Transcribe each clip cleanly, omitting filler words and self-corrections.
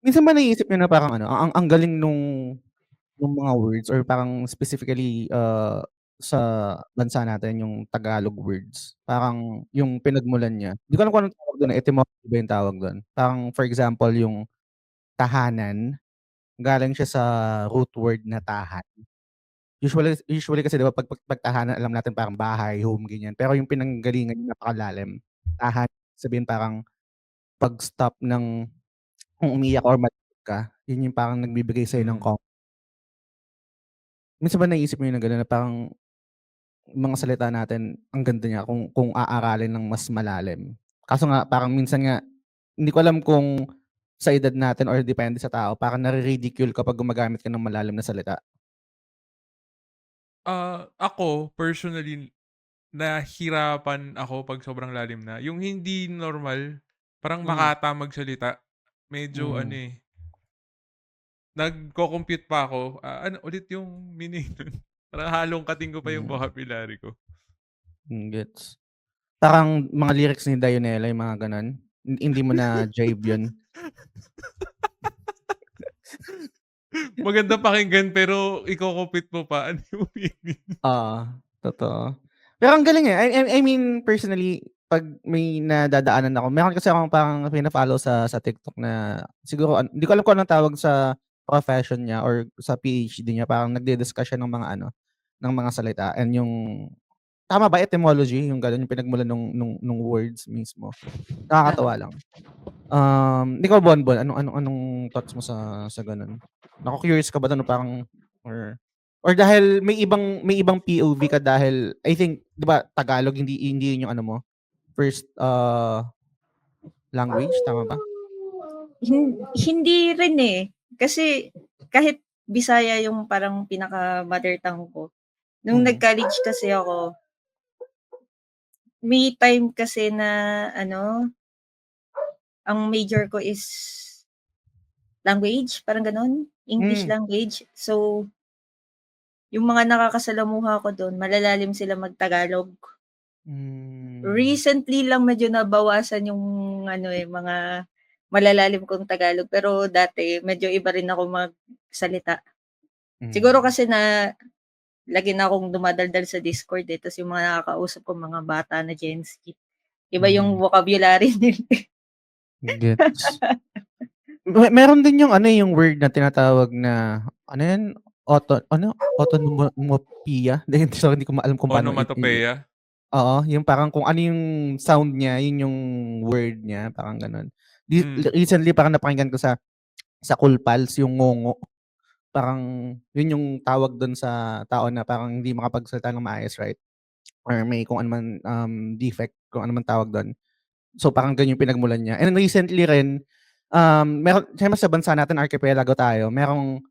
Minsan ba naiisip niyo na parang ano, ang galing nung mga words or parang specifically, sa bansa natin yung Tagalog words, parang yung pinagmulan niya, di ko alam kung anong tawag dun, etymology ba yung tawag dun? Parang for example yung tahanan, galing siya sa root word na tahan. Usually kasi 'di ba 'pag tahanan alam natin parang bahay, home, ganyan. Pero yung pinanggalingan niya napakalalim. Tahan, sabihin parang pag-stop ng kung umiiyak or malungkot ka, yun yung parang nagbibigay sa'yo ng Mm. minsan ba naiisip mo yun na gano'n na parang mga salita natin ang ganda niya kung aaralin ng mas malalim. Kaso nga parang minsan nga hindi ko alam kung sa edad natin or depende sa tao, parang nare-ridicule kapag gumagamit ka ng malalim na salita. Ako personally, nahirapan ako 'pag sobrang lalim na. Yung hindi normal, parang Hmm, makata magsalita, medyo ano, mm, nagko-compute pa ako, ano ulit yung meaning nun? Parang halongkatin ko pa yung mm, vocabulary ko. gets. Parang mga lyrics ni Dionela yung mga gano'n, hindi mo na-jive yun? Maganda pakinggan pero iko-compute mo pa, ano yung meaning? Oo, totoo. Pero ang galing, eh. I mean personally, 'pag may nadadaanan ako meron kasi akong parang fina-follow sa TikTok na siguro hindi ko alam kung anong tawag sa profession niya or sa PhD niya, parang nagdi-discuss siya ng mga ano, ng mga salita and yung tama ba etymology, yung gano'n, yung pinagmulan nung words mismo. Nakakatuwa Oo. lang. Ikaw Bonbon, anong thoughts mo sa gano'n? Naku-curious ka ba dun o parang or dahil may ibang POV ka dahil I think 'di ba Tagalog hindi yun yung ano mo, first, language, tama ba? Hindi rin, eh. Kasi kahit Bisaya yung parang pinaka-mother tongue ko, nung Mm, nag-college kasi ako, may time kasi na ano, ang major ko is language, parang gano'n, English hmm, language. So, yung mga nakakasalamuha ko dun malalalim sila mag-Tagalog. hmm, Recently lang medyo nabawasan yung ano, eh, mga malalalim kong Tagalog, pero dati medyo iba rin ako magsalita. Siguro hmm, kasi na lagi na akong dumadaldal sa Discord, eh, ta's yung mga nakakausap ko mga bata na Gen Z. Iba yung mm, vocabulary nila, eh. gets. Meron din yung ano, eh, yung word na tinatawag na ano yun, onomatopoeia? Sorry, hindi ko alam kung paano Onomatopoeia? oo, yung parang kung ano yung sound niya, yun yung word niya, parang gano'n. Hmm, Recently parang napakinggan ko sa Cool Pals yung ngongo, parang yun yung tawag dun sa tao na parang hindi makapagsalita ng maayos, right? Or may kung ano man, defect, kung ano man tawag dun. So, parang ganun yung pinagmulan niya. And recently rin, meron siyempre sa bansa natin archipelago tayo, merong,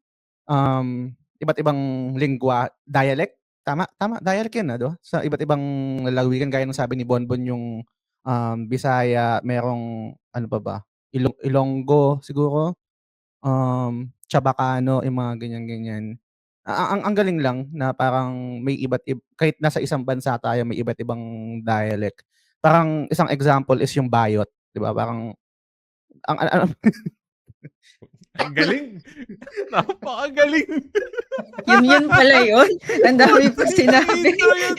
iba't ibang lengwa, dialect, tama tama dialect yun, 'di ba? Sa iba't ibang lalawigan gaya ng sabi ni Bonbon yung, Bisaya, merong ano pa ba, Ilonggo siguro, Chabacano, yung mga ganyan-ganyan. Ang galing lang na parang may kahit nasa isang bansa tayo may iba't ibang dialect. Parang isang example is yung Bayot, 'di ba? Parang ang ang galing, napakagaling. Yun pala yun? Ang dami pang Hindi sinabi. intro yun.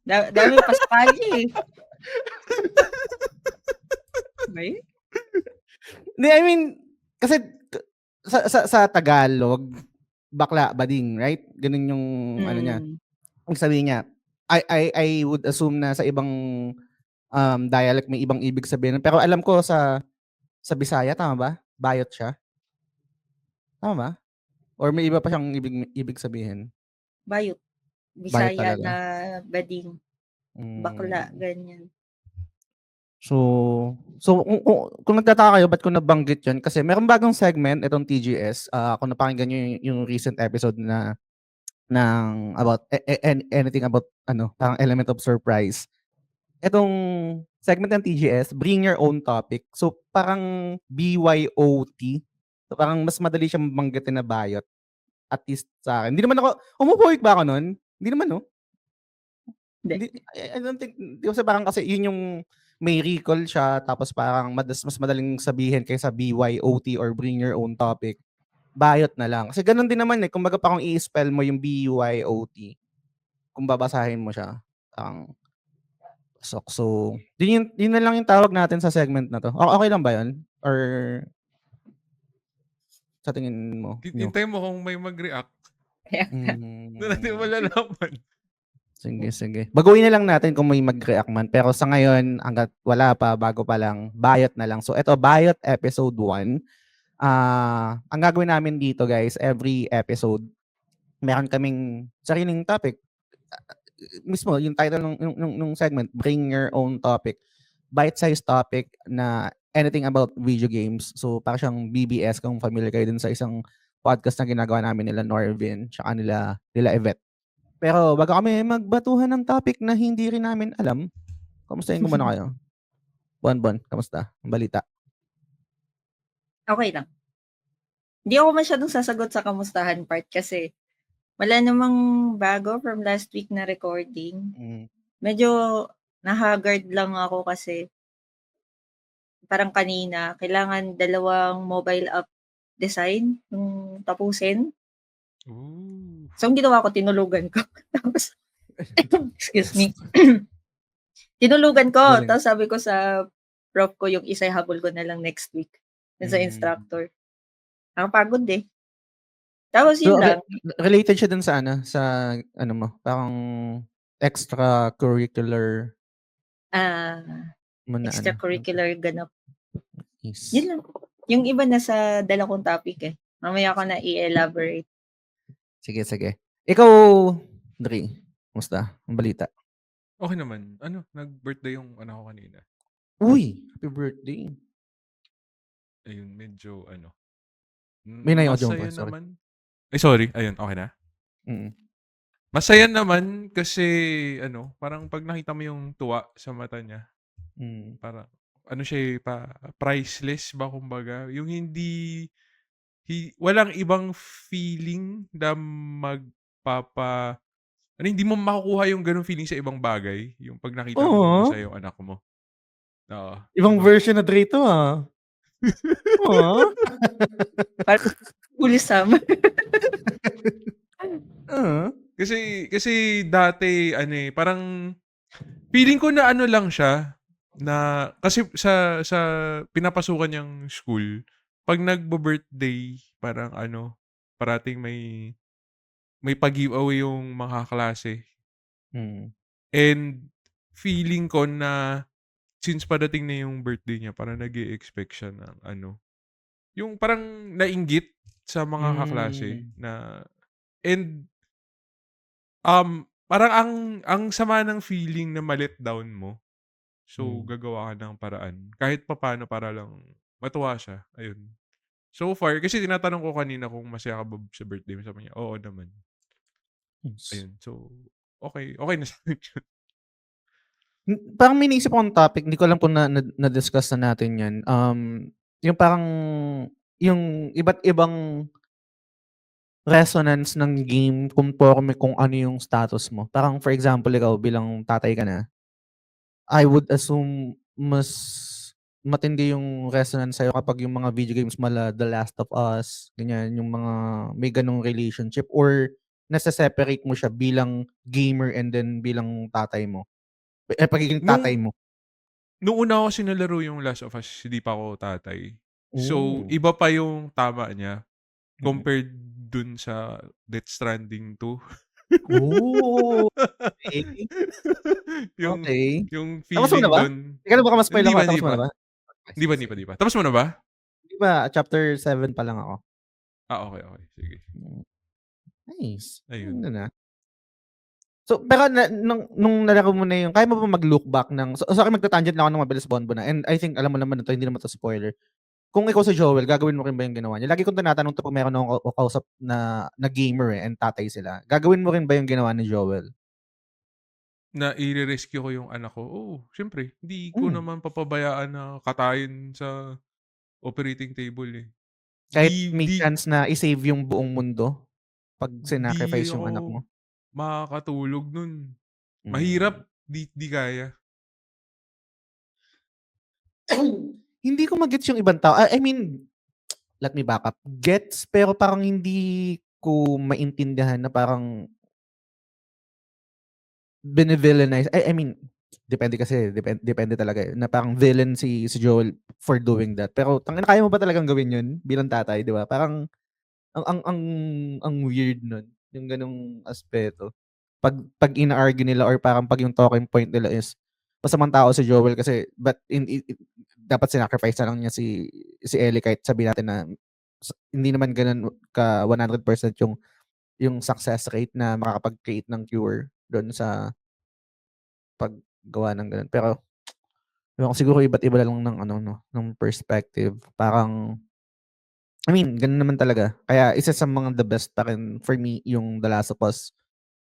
Dami pa sa kalye, eh. Ba yun? Hindi, I mean, kasi sa Tagalog, bakla, bading, right? Gano'n yung ano niya, Mm. ibig sabihin niya. I would assume na sa ibang, dialect may ibang ibig sabihin, pero alam ko sa Bisaya, tama ba? Bayot siya, tama ba? Or may iba pa siyang ibig sabihin? Bayot, Bayot Bisaya talaga? na bading, bakla, Hmm. ganyan. So kung nagtataka kayo ba't ko nabanggit 'yun, kasi merong bagong segment itong TGS, kung napakinggan niyo yung recent episode ng about anything about ano, parang element of surprise. Itong segment ng TGS, Bring Your Own Topic. So, parang BYOT. So, parang mas madali siyang banggitin na bayot, at least sa'kin. Hindi naman ako homophobic ba ako nun? Hindi naman 'no? Hindi. Hindi, I don't think, 'di kasi parang kasi yun yung may recall siya tapos parang mas madaling sabihin kaysa BYOT or bring your own topic, bayot na lang. Kasi gano'n din naman, eh, kumbaga parang i-spell mo yung BYOT, kung babasahin mo siya, parang pasok. So, yun na lang yung tawag natin sa segment na 'to. Okey lang ba yun? Or sa tingin mo, niyo? Hintayin mo kung may mag-react. Kaya Doon natin Hmm. malalaman. Sige. Baguhin na lang natin kung may mag-react man. Pero sa ngayon, hangga't wala pa, bago pa lang, bayot na lang. So, eto, bayot episode 1. Ang gagawin namin dito, guys, every episode, meron kaming sariling topic. Mismo, yung title nung segment, Bring Your Own Topic. Bite-sized topic na anything about video games. So, parang siyang BBS, kung familiar kayo dun sa isang podcast na ginagawa namin nila Norvin, tsaka nila Yvette. Pero bago kami magbatuhan ng topic na hindi rin namin alam, kamustahin ko muna kayo. Bonbon, kamusta? Ang balita? okay lang. Hindi ako masyadong sasagot sa kamustahan part kasi wala namang bago from last week na recording. Medyo na-haggard lang ako kasi parang kanina kailangan 2 mobile app design yung tapusin. Ooh. So, ang ginawa ko tinulugan ko. Tapos excuse me. Tinulugan ko, Galing. tapos sabi ko sa prof ko yung isa ihabol ko na lang next week dun sa instructor. Nakapagod eh. Tapos So, yun lang. related siya dun sa ano mo, parang extracurricular mo na Extracurricular ganap. is. Yun lang. Yung iba nasa dala kong topic eh. Mamaya ko na i-elaborate. Sige. Ikaw, Dre, kumusta? Ang balita? Okay naman. Nag-birthday yung anak ko kanina. Uy, happy birthday. Ayun, medyo May na-audio pa, masaya sorry. naman. Ay, sorry. Ayun, okay na? Mm. Masaya naman kasi parang pag nakita mo yung tuwa sa mata niya, parang siya priceless ba kumbaga. Yung walang ibang feeling na hindi mo makukuha yung ganung feeling sa ibang bagay, yung pag nakita mo Aw. masaya yung anak mo. Oo, Ibang iba. version na Dre to, ah. Aw. Parang wholesome. Kasi dati parang feeling ko na lang siya na kasi sa pinapasukan niyang school, pag nagbo-birthday parang parating may pag-giveaway yung mga kaklase. And feeling ko na since padating na yung birthday niya, parang nag-e-expect siya ng yung parang nainggit sa mga kaklase na and parang ang sama ng feeling na ma-let down mo. So, gagawa ka ng paraan kahit papaano para lang matuwa siya, ayun. So far kasi tinatanong ko kanina kung masaya ka ba sa birthday mo, sabi niya, "Oo naman." Ayun, so okay na sa'kin yun. Parang may naisip akong topic, hindi ko alam kung na-discuss na natin 'yan. Yung parang yung iba't ibang resonance ng game conforme kung ano yung status mo. Parang for example, ikaw bilang tatay ka na, I would assume mas matindi yung resonance sa'yo kapag yung mga video games mala The Last of Us, ganyan, yung mga may gano'ng relationship or nase-separate mo siya bilang gamer and then bilang tatay mo, pagiging tatay Nung mo? nung una ko sinalaro yung Last of Us, hindi pa ako tatay. So, Oh. iba pa yung tama niya Mm. compared dun sa Death Stranding 2. Oh, okey. Yung Okey. yung Tapos mo na feeling ba? dun Teka lang baka ma-spoil hindi ako, pa, hindi tapos mo pa. na ba? Hindi pa. Tapos mo na ba? Hindi pa, chapter 7 pa lang ako. Okay. Sige. Nice. Ayun. Ano na. So, pero nung nalaro mo na yung kaya mo ba mag-look back ng sorry magta-tangent lang ako ng mabilis, Bonbon, and I think alam mo naman na 'to, hindi naman 'to spoiler. Kung ikaw si Joel, gagawin mo rin ba yung ginawa niya? Lagi kong tinatanong 'to 'pag meron akong kausap na gamer, and tatay sila. Gagawin mo rin ba yung ginawa ni Joel? Na ire-rescue ko yung anak ko, oo, siyempre. Hindi ko naman papabayaan na katayin sa operating table, eh. Kahit may Di chance na i-save yung buong mundo 'pag di sinacrifice yung anak ako mo? makakatulog nun. Hmm. Mahirap, di kaya. Hindi ko ma-gets yung ibang tao. I mean, let me back up. Gets, pero parang hindi ko maintindihan na parang bine-villainize. I mean, depende kasi, depende talaga eh, na parang villain si Joel for doing that. Pero tangina, kaya mo ba talagang gawin yun bilang tatay, di ba? Parang ang weird nun, yung ganong aspeto. Pag ina-argue nila or parang pag yung talking point nila is masamang tao si Joel kasi but dapat sinacrifice na lang niya si Ellie kahit sabihin natin na hindi naman gano'n ka 100% yung success rate na makakapag-create ng cure do'n sa paggawa ng gano'n. Pero ewan ko, siguro iba't iba lang ng ano 'no, ng perspective. Parang I mean, gano'n naman talaga. Kaya isa sa mga the best pa rin for me yung The Last of Us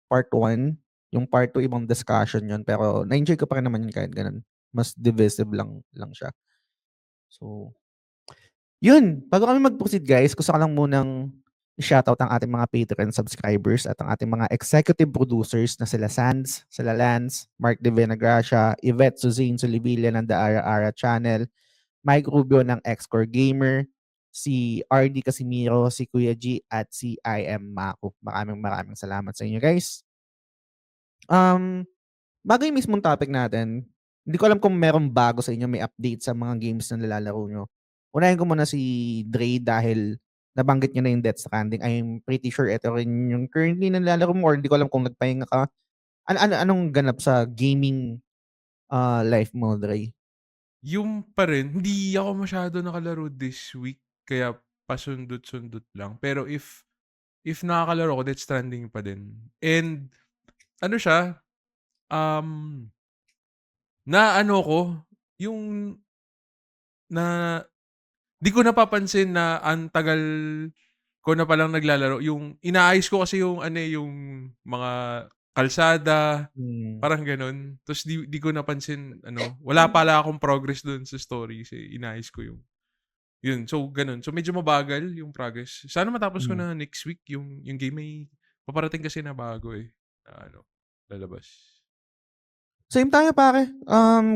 Part 1. Yung Part 2 ibang discussion yun, pero na-enjoy ko pa rin naman yun kahit gano'n. Mas divisive lang siya. So, yun. Bago kami mag-proceed guys, gusto ko lang munang i-shoutout ang ating mga Patreon subscribers at ang ating mga executive producers na sila Sands, sila Lance, Mark De Venegracia, Yvette Suzine Solivilla ng The Ara Ara Channel, Mike Rubio ng Xcore Gamer, si RD Casimiro, si Kuya G, at si IM Mako. Maraming salamat sa inyo guys. Bago yung mismong topic natin, hindi ko alam kung merong bago sa inyo, may update sa mga games na nilalaro nyo. Unahin ko muna si Dre dahil nabanggit nyo na yung Death Stranding. I'm pretty sure ito rin yung currently na nilalaro mo or hindi ko alam kung nagpahinga ka. Anong ganap sa gaming life mo, Dre? Yung pa rin, hindi ako masyado nakalaro this week, kaya pasundot-sundot lang. Pero if nakakalaro ko, Death Stranding pa din. And ano siya, na ano ko, yung na di ko napapansin na ang tagal ko na palang naglalaro. Yung inaayos ko kasi yung ano yung mga kalsada, parang gano'n. Tapos di ko napansin ano, wala pala akong progress doon sa story kasi inaayos ko yung yun. So gano'n. So medyo mabagal yung progress. Sana matapos ko na next week yung game. May paparating kasi na bago eh. Na ano, lalabas. Same tayo pare.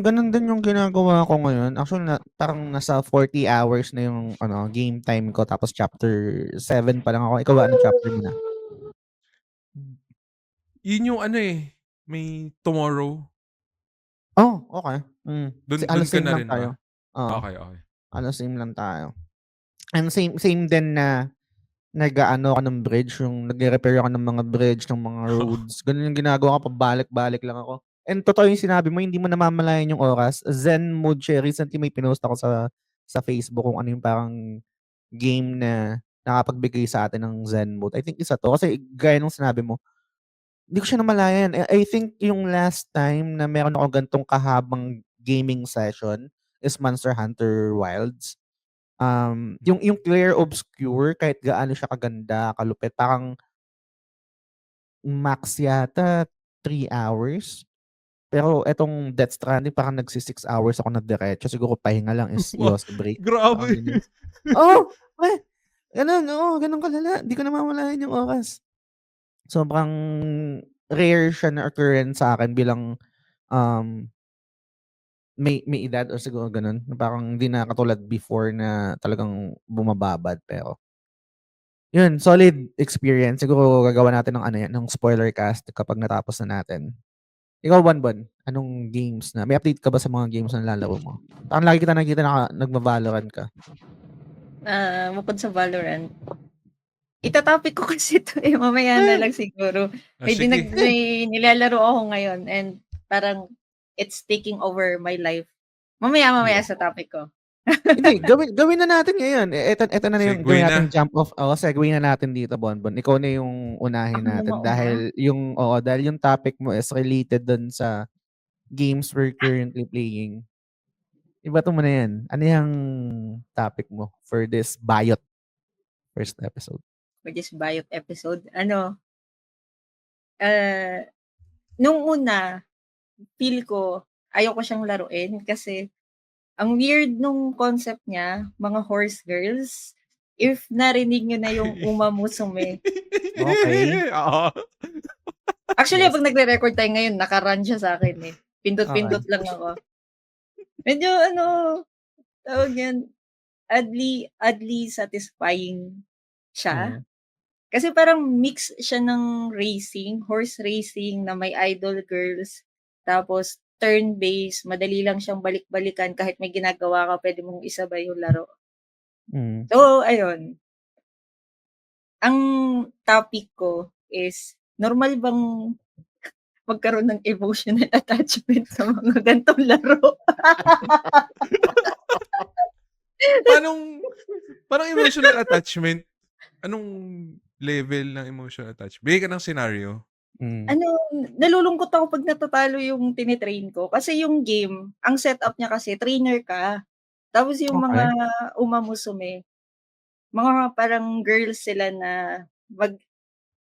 Ganun din yung ginagawa ko ngayon. Actually, parang nasa 40 hours na yung game time ko. Tapos chapter 7 pa lang ako. Ikaw ba, anong chapter mo na? Yun yung ano eh, may tomorrow. Oh, okay. Dun Halos ka same na lang rin tayo. ba? Oo. Okay. Halos same lang tayo. And same din na nag-aano ako ng bridge, yung nagre-repair ako ng mga bridge, ng mga roads. Ganun yung ginagawa ko, pabalik-balik lang ako. And totoo yung sinabi mo, hindi mo namamalayan yung oras. Zen mode siya. Recently may pinost ako sa Facebook kung ano yung parang game na nakapagbigay sa atin ng Zen mode. I think isa to. Kasi gaya nung sinabi mo, hindi ko siya namalayan. I think yung last time na meron ako gantong kahabang gaming session is Monster Hunter Wilds. Yung clear obscure kahit gaano siya kaganda, kalupit, parang max yata 3 hours. Pero etong Death Stranding parang nagsi-6 hours ako na diretso. Siguro pahinga lang is yosi break. Parang Grabe. ganyan. Oo, ganun, oo, ganun kalala. Di ko namamalayan yung oras. Sobrang rare siya na occurrence sa akin bilang may edad o siguro ganun. Parang hindi na katulad before na talagang bumababad. Pero yun, solid experience. Siguro gagawa natin ng ano yan, ng spoiler cast kapag natapos na natin. Ikaw, Bonbon, anong games na? May update ka ba sa mga games na nilalaro mo? Parang lagi kita nakikita na nagva-Valorant ka. Bukod sa Valorant, itatopic ko kasi ito eh. Mamaya na lang siguro. May Sige. nilalaro ako ngayon and parang it's taking over my life. Mamaya sa topic ko. Hindi, gawin na natin ngayon. Ito na yung Segue gawin na. natin jump off. Segue na natin dito, Bonbon. Ikaw na yung unahin Ako na natin mauna? dahil yung topic mo is related dun sa games we're currently playing. Iba to mo na yan. Ano yung topic mo for this Bayot first episode? For this Bayot episode. Nung una, feel ko, ayoko siyang laruin kasi ang weird nung concept niya, mga horse girls. If narinig nyo na yung Uma Musume. Okay. Oo. Actually, Yes. pag nagre-record tayo ngayon, naka-run siya sa akin eh. Pindot-pindot lang ako. Medyo tawag yan, oddly satisfying siya. Mm. Kasi parang mix siya ng racing, horse racing na may idol girls, tapos turn-based, madali lang siyang balik-balikan kahit may ginagawa ka puwede mong isabay yung laro. Mm. So ayun, ang topic ko is normal bang magkaroon ng emotional attachment sa mga ganitong laro? Parang emotional attachment, anong level ng emotional attachment? Bigay ka ng senaryo. Hmm. Ano, nalulungkot ako 'pag natatalo yung tini-train ko kasi yung game, ang setup niya kasi trainer ka, tapos yung mga Okey. umamusume, mga parang girls sila na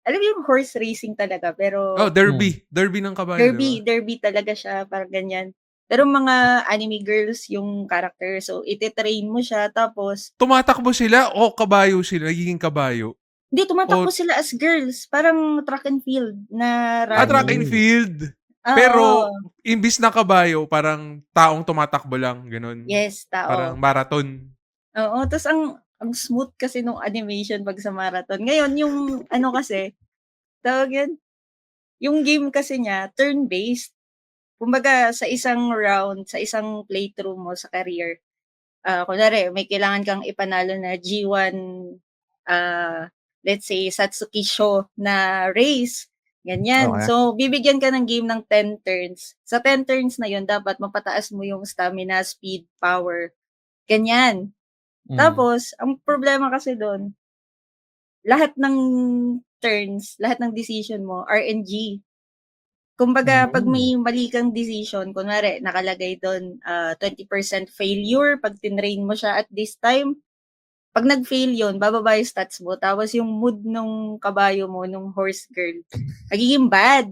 alam mo yung horse racing talaga Oh, pero Hmm. derby ng kabayo, 'di ba? derby talaga siya parang ganyan. Pero mga anime girls yung character, so ite-train mo siya tapos Tumatakbo sila o kabayo sila, nagiging kabayo? hindi O tumatakbo sila as girls, parang track and field na track and running. Hmm. field. Pero Oo, imbis na kabayo, parang taong tumatakbo lang, gano'n? yes, Parang tao. marathon. Oo, ta's ang smooth kasi nung animation 'pag sa marathon. Ngayon yung ano kasi, tawag yun, yung game kasi niya turn-based. Kumbaga sa isang round, sa isang playthrough mo sa career, kunwari may kailangan kang ipanalo na G1, let's say Satsuki Sho na race, ganyan. Okey. So bibigyan ka ng game ng 10 turns. Sa 10 turns na yun dapat mapataas mo yung stamina, speed, power, ganyan. Hmm. Tapos ang problema kasi dun, lahat ng turns, lahat ng decision mo RNG. Kumbaga 'pag Hmm. may mali kang decision, kunwari nakalagay dun, 20% failure 'pag tinrain mo siya at this time, 'pag nag-fail yun bababa yung stats mo tapos yung mood nung kabayo mo, nung horse girl, magiging bad.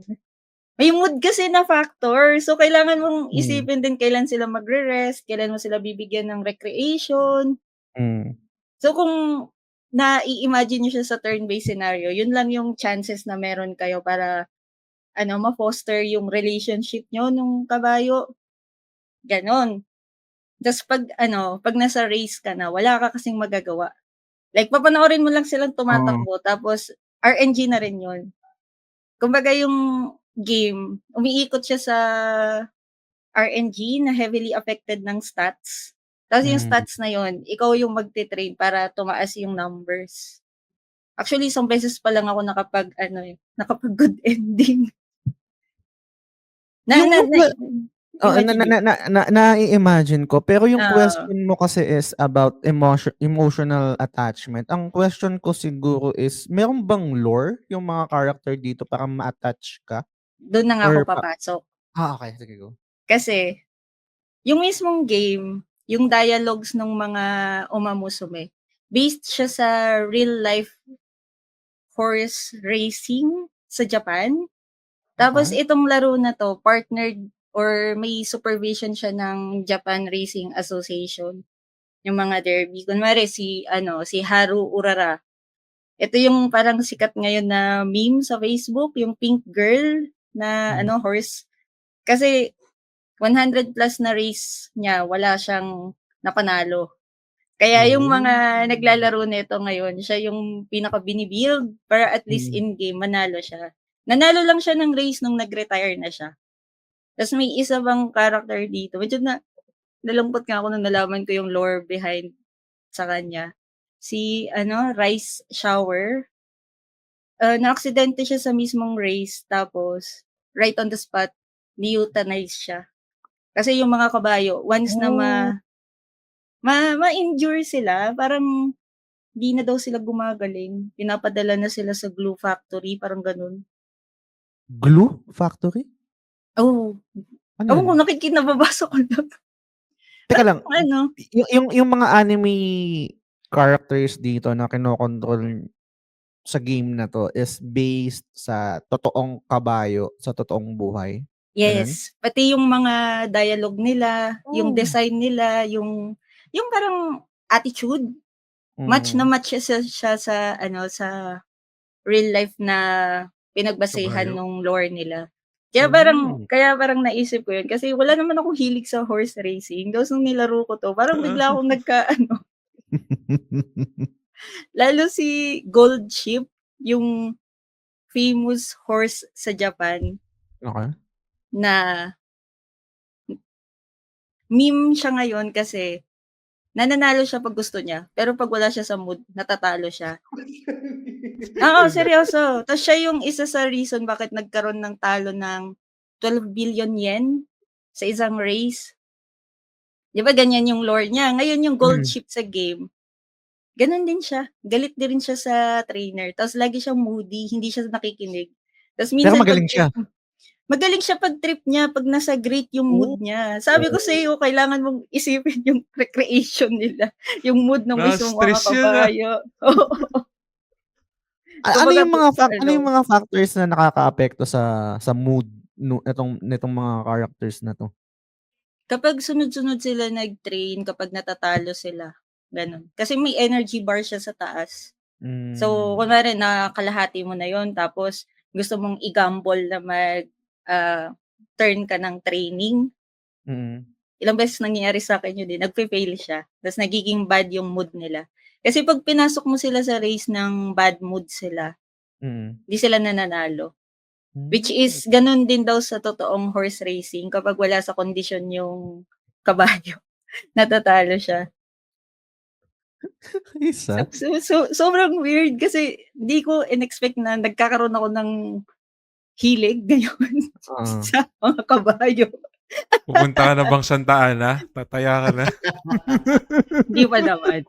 May mood kasi na factor, so kailangan mong Hmm. isipin din kailan sila magre-rest, kailan mo sila bibigyan ng recreation. Hmm. So kung nai-imagine niyo siya sa turn-based scenario, yun lang yung chances na meron kayo para ano, ma-foster yung relationship niyo nung kabayo, gano'n. Tas 'pag ano, 'pag nasa race ka na wala ka kasing magagawa. Like papanoorin mo lang silang Oo. tumatakbo tapos RNG na rin yun. Kumbaga yung game, umiikot siya sa RNG na heavily affected ng stats. Tapos yung Hmm. stats na yun, ikaw yung magte-trade para tumaas yung numbers. Actually, isang beses pa lang ako nakapag-ano, eh, nakapag-good ending. Na Yung na yung na oo, na imagine na mo. na na na nai-imagine ko, pero yung Oo, question mo kasi is about emotional attachment. Ang question ko siguro is, meron bang lore yung mga character dito para ma-attach ka dun na nga ako or papasok. okey, sige, go. Kasi yung mismong game, yung dialogues nung mga umamusume, based siya sa real life horse racing sa Japan. Tapos Okey. itong laro na 'to partnered or may supervision siya ng Japan Racing Association, yung mga derby. Kunwari si ano, si Haru Urara. Ito yung parang sikat ngayon na meme sa Facebook, yung pink girl na Hmm. ano, horse. Kasi 100 plus na race niya wala siyang napanalo. Kaya yung Oh. mga naglalaro nito ngayon, siya yung pinaka-bini-build para at least Hmm. in-game manalo siya. Nanalo lang siya ng race nung nag-retire na siya. Tas may isa pang character dito, medyo nalungkot nga ako nung nalaman ko yung lore behind sa kanya. Si ano, Rice Shower, naaksidente siya sa mismong race tapos right on the spot, ni-euthanize siya. Kasi yung mga kabayo once na Oh, ma-injure sila parang di na daw sila gumagaling, pinapadala na sila sa glue factory, parang gano'n. Glue Factory? Oo, Ano ewan ko yun? nababasa ko lang. Teka Parang lang, ano, yung mga anime characters dito na kinokontrol sa game na 'to is based sa totoong kabayo sa totoong buhay, gano'n? yes, pati yung mga dialogue nila, yung Oh. design nila, yung parang attitude, match na Mm. match siya sa ano, sa real life na pinagbasehan Kabayo. nung lore nila. Kaya parang naisip ko yun kasi wala naman akong hilig sa horse racing. Tapos nung nilaro ko 'to, parang bigla akong lalo si Gold Ship, yung famous horse sa Japan Okey. na meme siya ngayon kasi nananalo siya 'pag gusto niya, pero 'pag wala siya sa mood, natatalo siya. Oo, seryoso. Ta's siya yung isa sa reason bakit nagkaroon ng talo ng 12 billion yen sa isang race. 'Di ba ganyan yung lore niya? Ngayon yung Gold Hmm. Ship sa game, gano'n din siya. Galit din rin siya sa trainer ta's lagi siyang moody, hindi siya nakikinig. Ta's Pero minsan 'pag magaling siya? magaling siya 'pag trip niya, 'pag nasa great yung Oh. mood niya. Sabi ko sa'yo kailangan mong isipin yung recreation nila, yung mood ng mismong mga Nakaka-stress yun, kabayo. Oo. Kumbaga ano yung ano, mga factors na nakakaapekto sa mood nitong mga characters na 'to? kapag sunod-sunod sila nag-train, kapag natatalo sila, gano'n. Kasi may energy bar siya sa taas. So, Hmm. kunwari nakakalahati mo na yon tapos gusto mong i-gamble na turn ka ng training. Mm. Ilang beses nangyayari sa'kin yun, eh, nagfe-fail siya ta's nagiging bad yung mood nila. Kasi 'pag pinasok mo sila sa race ng bad mood sila, Mm. 'di sila nananalo. Which Hmm. is gano'n din daw sa totoong horse racing kapag wala sa kondisyon yung kabayo, natatalo siya. So Isa? so so sobrang weird kasi di ko in-expect na nagkakaroon ako ng hilig ngayon Oo. sa mga kabayo. Pupunta ka na bang Santa Ana? Tataya ka na. Hindi pa naman.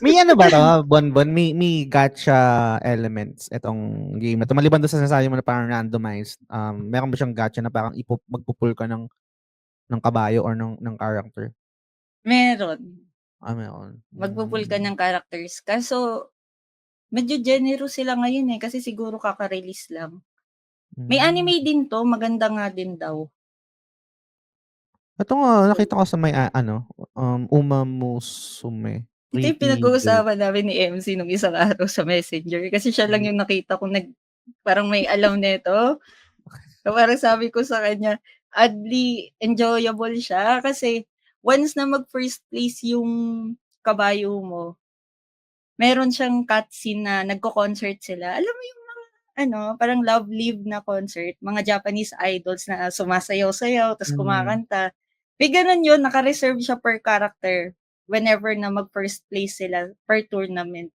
May ano ba 'to, Bonbon, may gacha elements itong game na 'to maliban dun sa sinasabi mo na parang randomized, meron ba siyang gacha na parang magpu-pull ka ng kabayo or ng character? Meron, Meron. magpu-pull ka ng characters kaso medyo generous sila ngayon, eh, kasi siguro kaka-release lang. May Hmm. anime din 'to, maganda nga din daw. Ito nga So, nakita ko sa may, Uma Musume, ito yung Pretty Girl. pinag-uusapan namin ni MC nung isang araw sa Messenger kasi siya lang Hmm. yung nakita kong parang may alam nito. So, parang sabi ko sa kanya, oddly enjoyable siya kasi once na mag-first place yung kabayo mo, meron siyang cutscene na nagko-concert sila. Alam mo yung mga ano, parang Love Live na concert, mga Japanese idols na sumasayaw-sayaw ta's Hmm. kumakanta. May gano'n yun, naka-reserve siya per character whenever na mag-first place sila per tournament.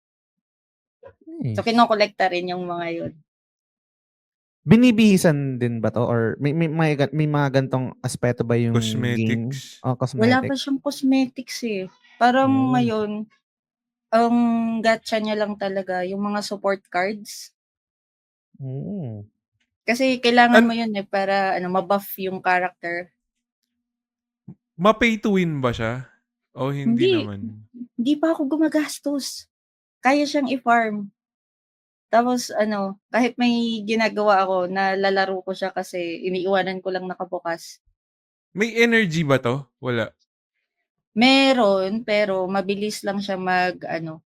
So, Nice. kinokolekta rin yung mga yun. Binibihisan din ba 'to or may mga ganitong aspeto ba yung game? Cosmetics. Wala pa Cosmetic? siyang cosmetics, eh. Parang Oh. ngayon, ang gacha niya lang talaga yung mga support cards. Hmm. Kasi kailangan mo An yun, eh, para ano, ma-buff yung character. ma-pay to win ba siya? O hindi Hindi, naman? hindi pa ako gumagastos. Kaya siyang i-farm. Tapos ano, kahit may ginagawa ako, nalalaro ko siya kasi iniiwanan ko lang nakabukas. May energy ba 'to? Wala? Meron, pero mabilis lang siya mag-ano,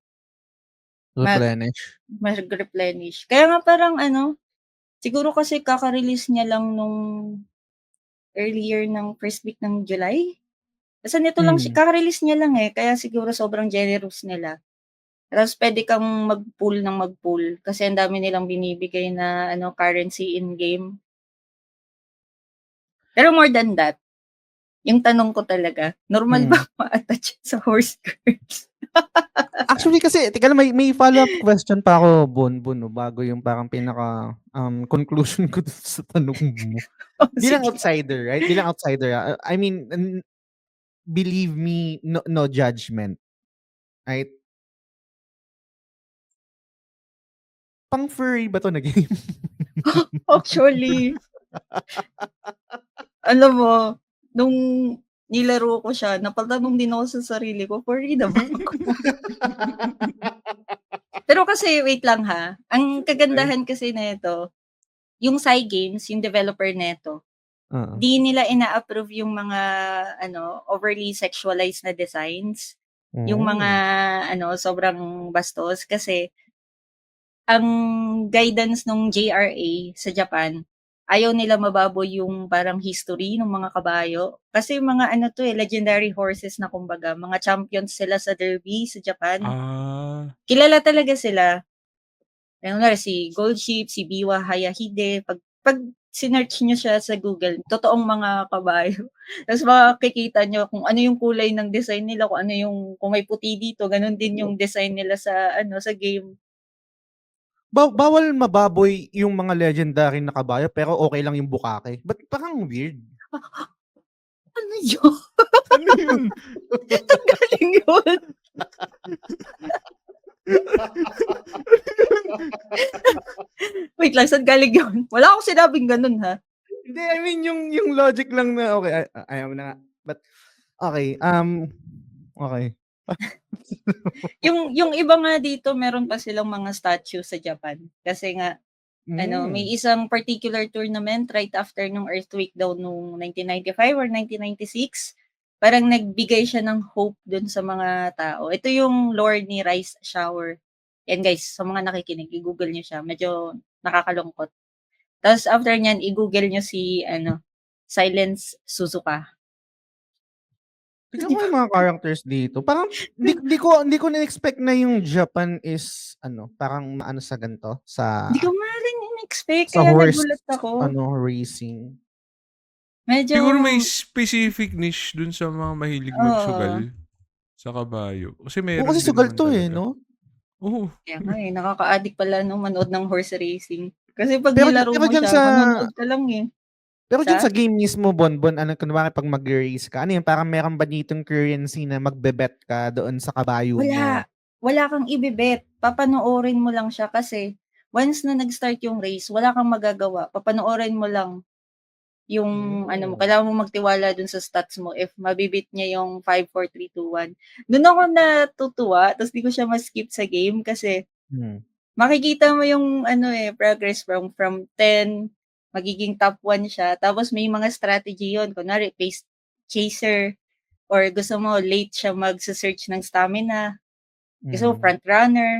mag Replenish? mag-replenish. Kaya nga parang ano, siguro kasi kaka-release niya lang nung earlier ng first week ng July? Basta nito lang Hmm. kaka-release niya lang, eh, kaya siguro sobrang generous nila. Tapos puwede kang mag-pull ng mag-pull kasi ang dami nilang binibigay na ano, currency in-game. Pero more than that, yung tanong ko talaga, normal ba Hmm. ma-attach sa horse girls? Actually kasi teka lang may follow-up question pa ako, Bonbon 'no, bago yung parang pinaka, conclusion ko dun sa tanong mo. Oh, Bilang sige. outsider, right? Bilang outsider, I mean, believe me, no judgment, right? Pang-furry ba 'to na game? Actually, alam mo, nung nilaro ko siya, napatanong din ako sa sarili ko, "Furry na ba ako?" Pero kasi wait lang ha, ang Okey. kagandahan kasi nito, yung Cygames, yung developer nito, Oo. di nila ina-approve yung mga ano, overly sexualized na designs. Yung mga Oh. ano, sobrang bastos kasi ang guidance nung JRA sa Japan, ayaw nila mababoy yung parang history ng mga kabayo. Kasi mga ano 'to, legendary horses na kumbaga, mga champions sila sa derby sa Japan. Ah. Kilala talaga sila. Kunwari si Gold Ship, si Biwa Hayahide, 'pag sinearch niyo siya sa Google, totoong mga kabayo. Ta's makikita niyo kung ano yung kulay ng design nila, kung may puti dito, gano'n din yung design nila sa ano, sa game. Bawal mababoy yung mga legendary na kabayo pero okey lang yung bukake. Ba't parang weird? Ano yun? Ano yun? Saan galing yun? Wait lang, saan galing yun? Wala akong sinabing gano'n, ha? Hindi, I mean yung logic lang na okey, ayaw mo na nga. But okey, okey. Yung iba nga dito meron pa silang mga statue sa Japan. Kasi nga ano, may isang particular tournament right after nung earthquake daw nung 1995 or 1996, parang nagbigay siya ng hope dun sa mga tao. Ito yung lore ni Rice Shower. Yan guys, sa mga nakikinig, i-Google niyo siya. Medyo nakakalungkot. Tapos after niyan, i-Google niyo si ano, Silence Suzuka. Tignan ko yung mga characters dito. Parang di ko na-expect na yung Japan is ano, parang maano sa ganito, Hindi ko nga rin in-expect, sa kaya horse nagulat ako. racing. Medyo, Siguro may specific niche dun sa mga mahilig oo. magsugal sa kabayo. Kasi Oo, meron kasi din sugal naman 'to, eh, talaga. 'no? Oo. Kaya nga, nakaka-addict pala 'no, manood ng horse racing. Kasi 'pag Pero nilaro pero mo diyan siya, sa manonood ka lang, eh. pero diyan Sa? sa game mismo, Bonbon, ano kunwari 'pag magre-race ka, ano yun, parang meron ba ditong currency na magbe-bet ka doon sa kabayo mo? Wala. Wala kang ibe-bet, papanoorin mo lang siya kasi once na nag-start yung race, wala kang magagawa, papanoorin mo lang yung ano mo, Oh. kailangan mong magtiwala dun sa stats mo if mabi-beat niya yung 5, 4, 3, 2, 1. Dun ako natutuwa ta's di ko siya ma-skip sa game kasi Hmm. makikita mo yung ano, progress from 10 magiging top 1 siya tapos may mga strategy yun. Kunwari pace chaser or gusto mo late siya magse-search ng stamina, gusto mo Hmm. front runner.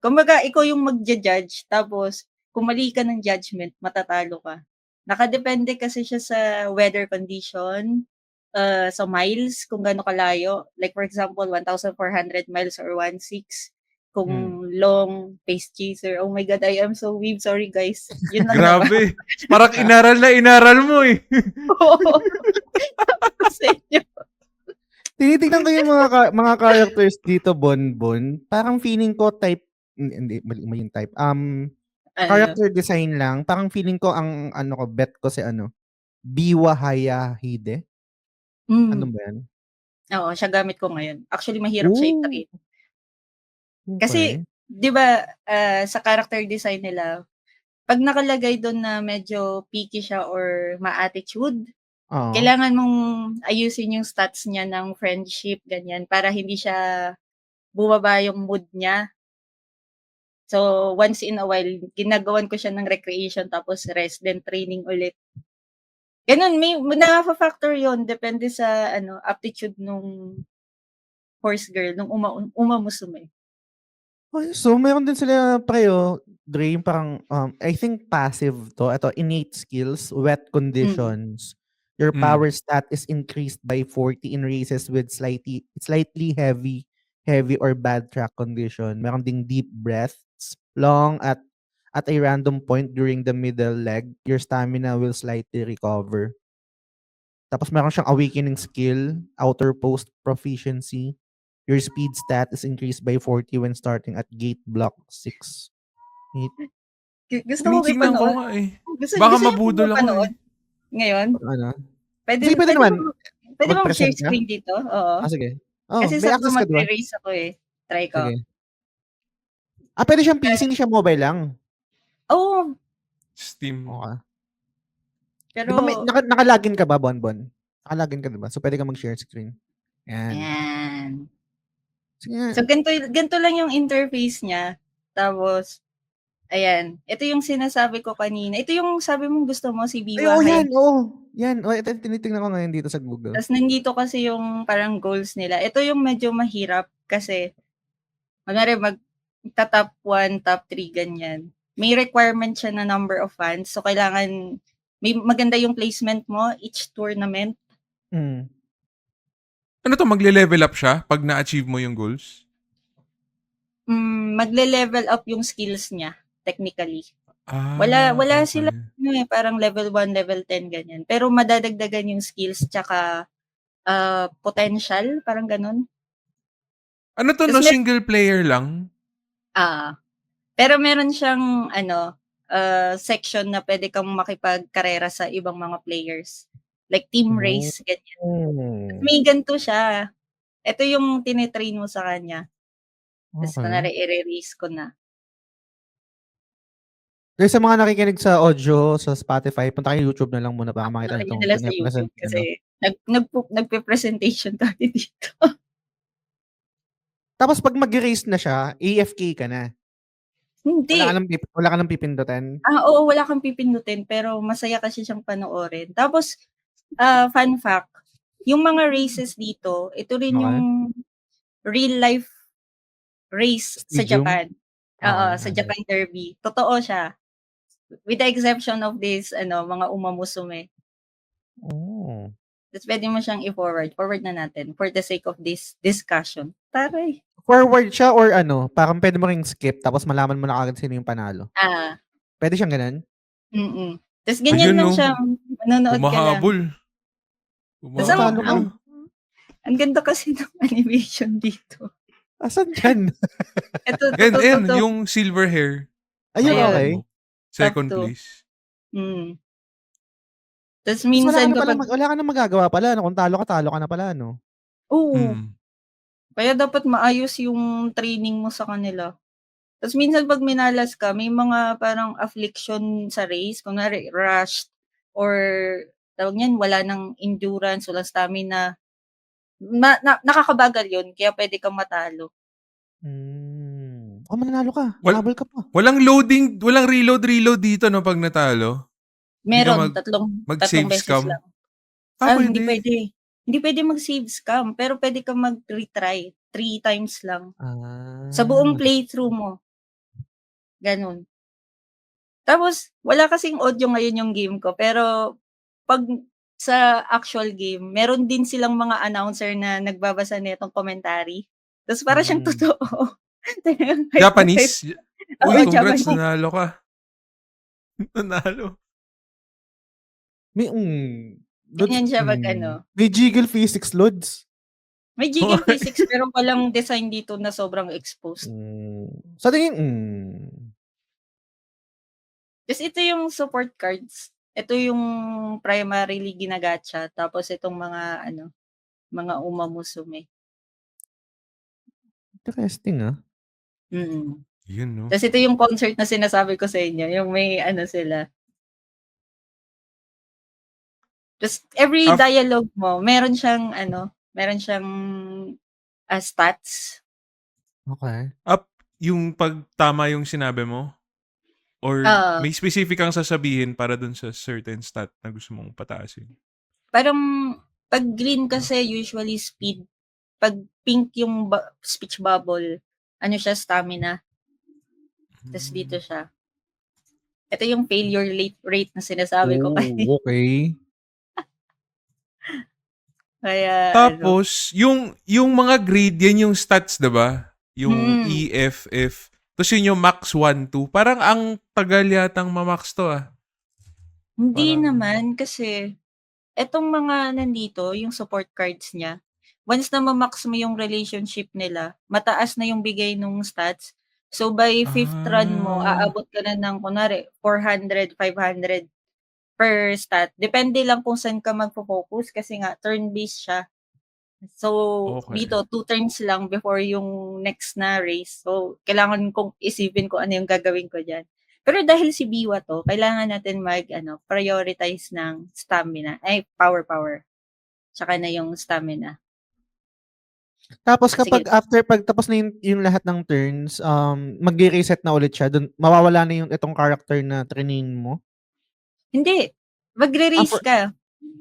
Kumbaga ikaw yung magja-judge tapos kung mali ka ng judgment matatalo ka. Nakadepende kasi siya sa weather condition, sa miles kung gaano kalayo. Like for example, 1,400 miles or 1,600 kung Hmm. long pace chaser. Oh my God, I am so weeb. Sorry guys. Yun lang naman. Grabe. Parang inaral na inaral mo, eh. Oo. Tapos sa inyo. Tinitignan ko yung mga characters dito, Bonbon. Parang feeling ko type hindi, mali yung type. Ano? Character design lang. Parang feeling ko ang ano ko, bet ko si ano, Biwa Hayahide. Ano Hmm. ba yan? Oo, siya gamit ko ngayon. Actually, mahirap siya Oh, i-train. Kasi, okey. 'di ba, sa character design nila, 'pag nakalagay dun na medyo picky siya or ma-attitude, Oo. kailangan mong ayusin yung stats niya ng friendship, ganyan, para hindi siya bumaba yung mood niya. So, once in a while, ginagawan ko siya ng recreation tapos rest, then training ulit. Gano'n, may nafa-factor yon depende sa ano, aptitude nung horse girl, nung Uma Musume. Ay, so meron din sila pareho, Dre, yung parang, I think passive 'to, eto innate skills, wet Mm. conditions. Your Hmm. power stat is increased by 40 in races with slightly heavy or bad track condition. Meron ding deep breaths, long at a random point during the middle leg, your stamina will slightly recover. Tapos meron siyang awakening skill, outer post proficiency. Your speed stat is increased by 40 when starting at gate block 6. Eight, Gusto ko Tinitignan ko ipanood. nga, eh. Gusto Baka gusto niyo po mabudol ako, eh. mapanood ngayon? ano? Sige, Puwede puwede puwede ba naman. puwede ba mag-share Mag-present ka? screen dito? Oo. Sige. Oh, Kasi may sakto access ka, 'di ba? magre-race ako, eh. Try ko. Sige. Puwede siyang PC, hindi siya mobile lang? Oo, Steam. Okey. 'Di ba may pero naka-login ka ba, Bonbon? Naka-login ka, 'di ba? So, puwede kang mag-share screen. 'Yan. ayan. Sige nga. So, ganito lang yung interface niya. Tapos ayan, ito yung sinasabi ko kanina. Ito yung sabi mong gusto mo si Ay, Biwa oo, 'yan, Hayat. oo. 'Yan, oh, ito tinitingnan ko ngayon dito sa Google. Tas nandito kasi yung parang goals nila. Ito yung medyo mahirap kasi kunwari magta-top 1, top 3 ganyan. May requirement siya na number of fans. So, kailangan may maganda yung placement mo each tournament. Mm. Ano 'to, magle-level up siya 'pag na-achieve mo yung goals? Magle-level up yung skills niya, technically. Ah, Wala silang okey. ano, eh, parang level 1, level 10 ganyan. Pero madadagdagan yung skills tsaka, potential, parang gano'n. Ano 'to 'no, Tas single player lang? pero meron siyang ano, section na puwede kang makipagkarera sa ibang mga players, like team Oh. race, ganyan. Tas may ganito siya, eto yung tini-train mo sa kanya, tas Okey. kunwari ire-race ko na. Guys, sa mga nakikinig sa audio sa Spotify, punta kayo YouTube na lang muna para makita niyo Panoorin 'tong nila sa pine-present YouTube ni ano. kasi nagpe-presentation tayo dito. Tapos 'pag magre-race na siya, AFK ka na? Hindi. Wala ka ng pipindutin? Oo, wala kang pipindutin pero masaya kasi siyang panoorin. Tapos, fun fact, yung mga races dito, ito rin Okey. yung real life race sa Stadium? Japan. Oo, Okey, sa okey. Japan Derby. Totoo siya. With the exception of this ano, mga umamusume. Oh. Ta's puwede mo siyang i-forward. Forward na natin for the sake of this discussion. Taray! Forward siya or ano, parang puwede mo ring skip tapos malaman mo na kaagad sino yung panalo? Ah, Puwede siyang gano'n? Ta's ganyan Ayun lang 'no, siya, manonood ka lang. humahabol. Ta's Baka talo Humahabol, ka. ah. ang ganda kasi ng animation dito. Asan diyan? Eto, Ayan, totoo. yung silver hair. Ayun, Hawakan Ayun, mo. okey. top Second 2. place. Mm. Ta's Ta's minsan kapag wala ka ng magagawa pala 'no, kung talo ka na pala 'no? oo, Mm. kaya dapat maayos yung training mo sa kanila. Ta's minsan 'pag minalas ka may mga parang affliction sa race, kunwari rushed or tawag niyan, wala ng endurance, walang stamina. Nakakabagal yun kaya puwede kang matalo. Mananalo ka, Wal hahabol ka pa. walang loading, walang reload dito 'no 'pag natalo? Hindi ka Meron, tatlong mag-save beses scam? lang. Hindi Puwede. puwede. Hindi puwede mag-save scam, pero puwede kang mag-retry 3 times lang sa buong Ah, playthrough mo, gano'n. Tapos wala kasing audio ngayon yung game ko, pero 'pag sa actual game meron din silang mga announcer na nagbabasa nitong commentary, ta's para siyang hmm. totoo. Talagang hype na hype. Japanese? Oo, Uy, congrats Japanese. nanalo ka. Nanalo. May loads Ganyan siya 'pag ano, may jiggle physics loads? may jiggle physics pero walang design dito na sobrang exposed. Sa tingin Ta's ito yung support cards. Ito yung primarily gina-gacha tapos itong mga ano, mga umamusume. interesting, Mm. Yun 'no. Ta's ito yung concert na sinasabi ko sa inyo, yung may ano sila. Ta's every Af dialogue mo meron siyang, stats. Okey. yung 'pag tama yung sinabi mo? Or Oo, may specific kang sasabihin para dun sa certain stat na gusto mong pataasin? parang 'pag green kasi usually speed, 'pag pink yung speech bubble, ano siya stamina, ta's dito Hmm. siya. Ito yung failure rate na sinasabi ko kanina. Okey. Kaya ano, Tapos yung mga grade yan yung stats 'di ba? Yung hmm, E, F, F. Tapos yun yung max 1, 2. Parang ang tagal yatang ma-max 'to, hindi Parang naman kasi etong mga nandito, yung support cards niya, once na ma-max mo yung relationship nila, mataas na yung bigay nung stats. So, by 5th run mo, ah, aabot ka na ng kunwari 400, 500 per stat. Depende lang kung saan ka magfo-focus kasi nga turn-based siya. So, okey. dito 2 turns lang before yung next na race. So, kailangan kong isipin kung ano yung gagawin ko diyan. Pero dahil si Biwa 'to, kailangan natin mag-ano, prioritize ng stamina ay power, tsaka na yung stamina. Tapos Sige, kapag after 'pag tapos na yung lahat ng turns, magre-reset na ulit siya dun mawawala na yung itong character na trinain mo? hindi, magre-race For ka.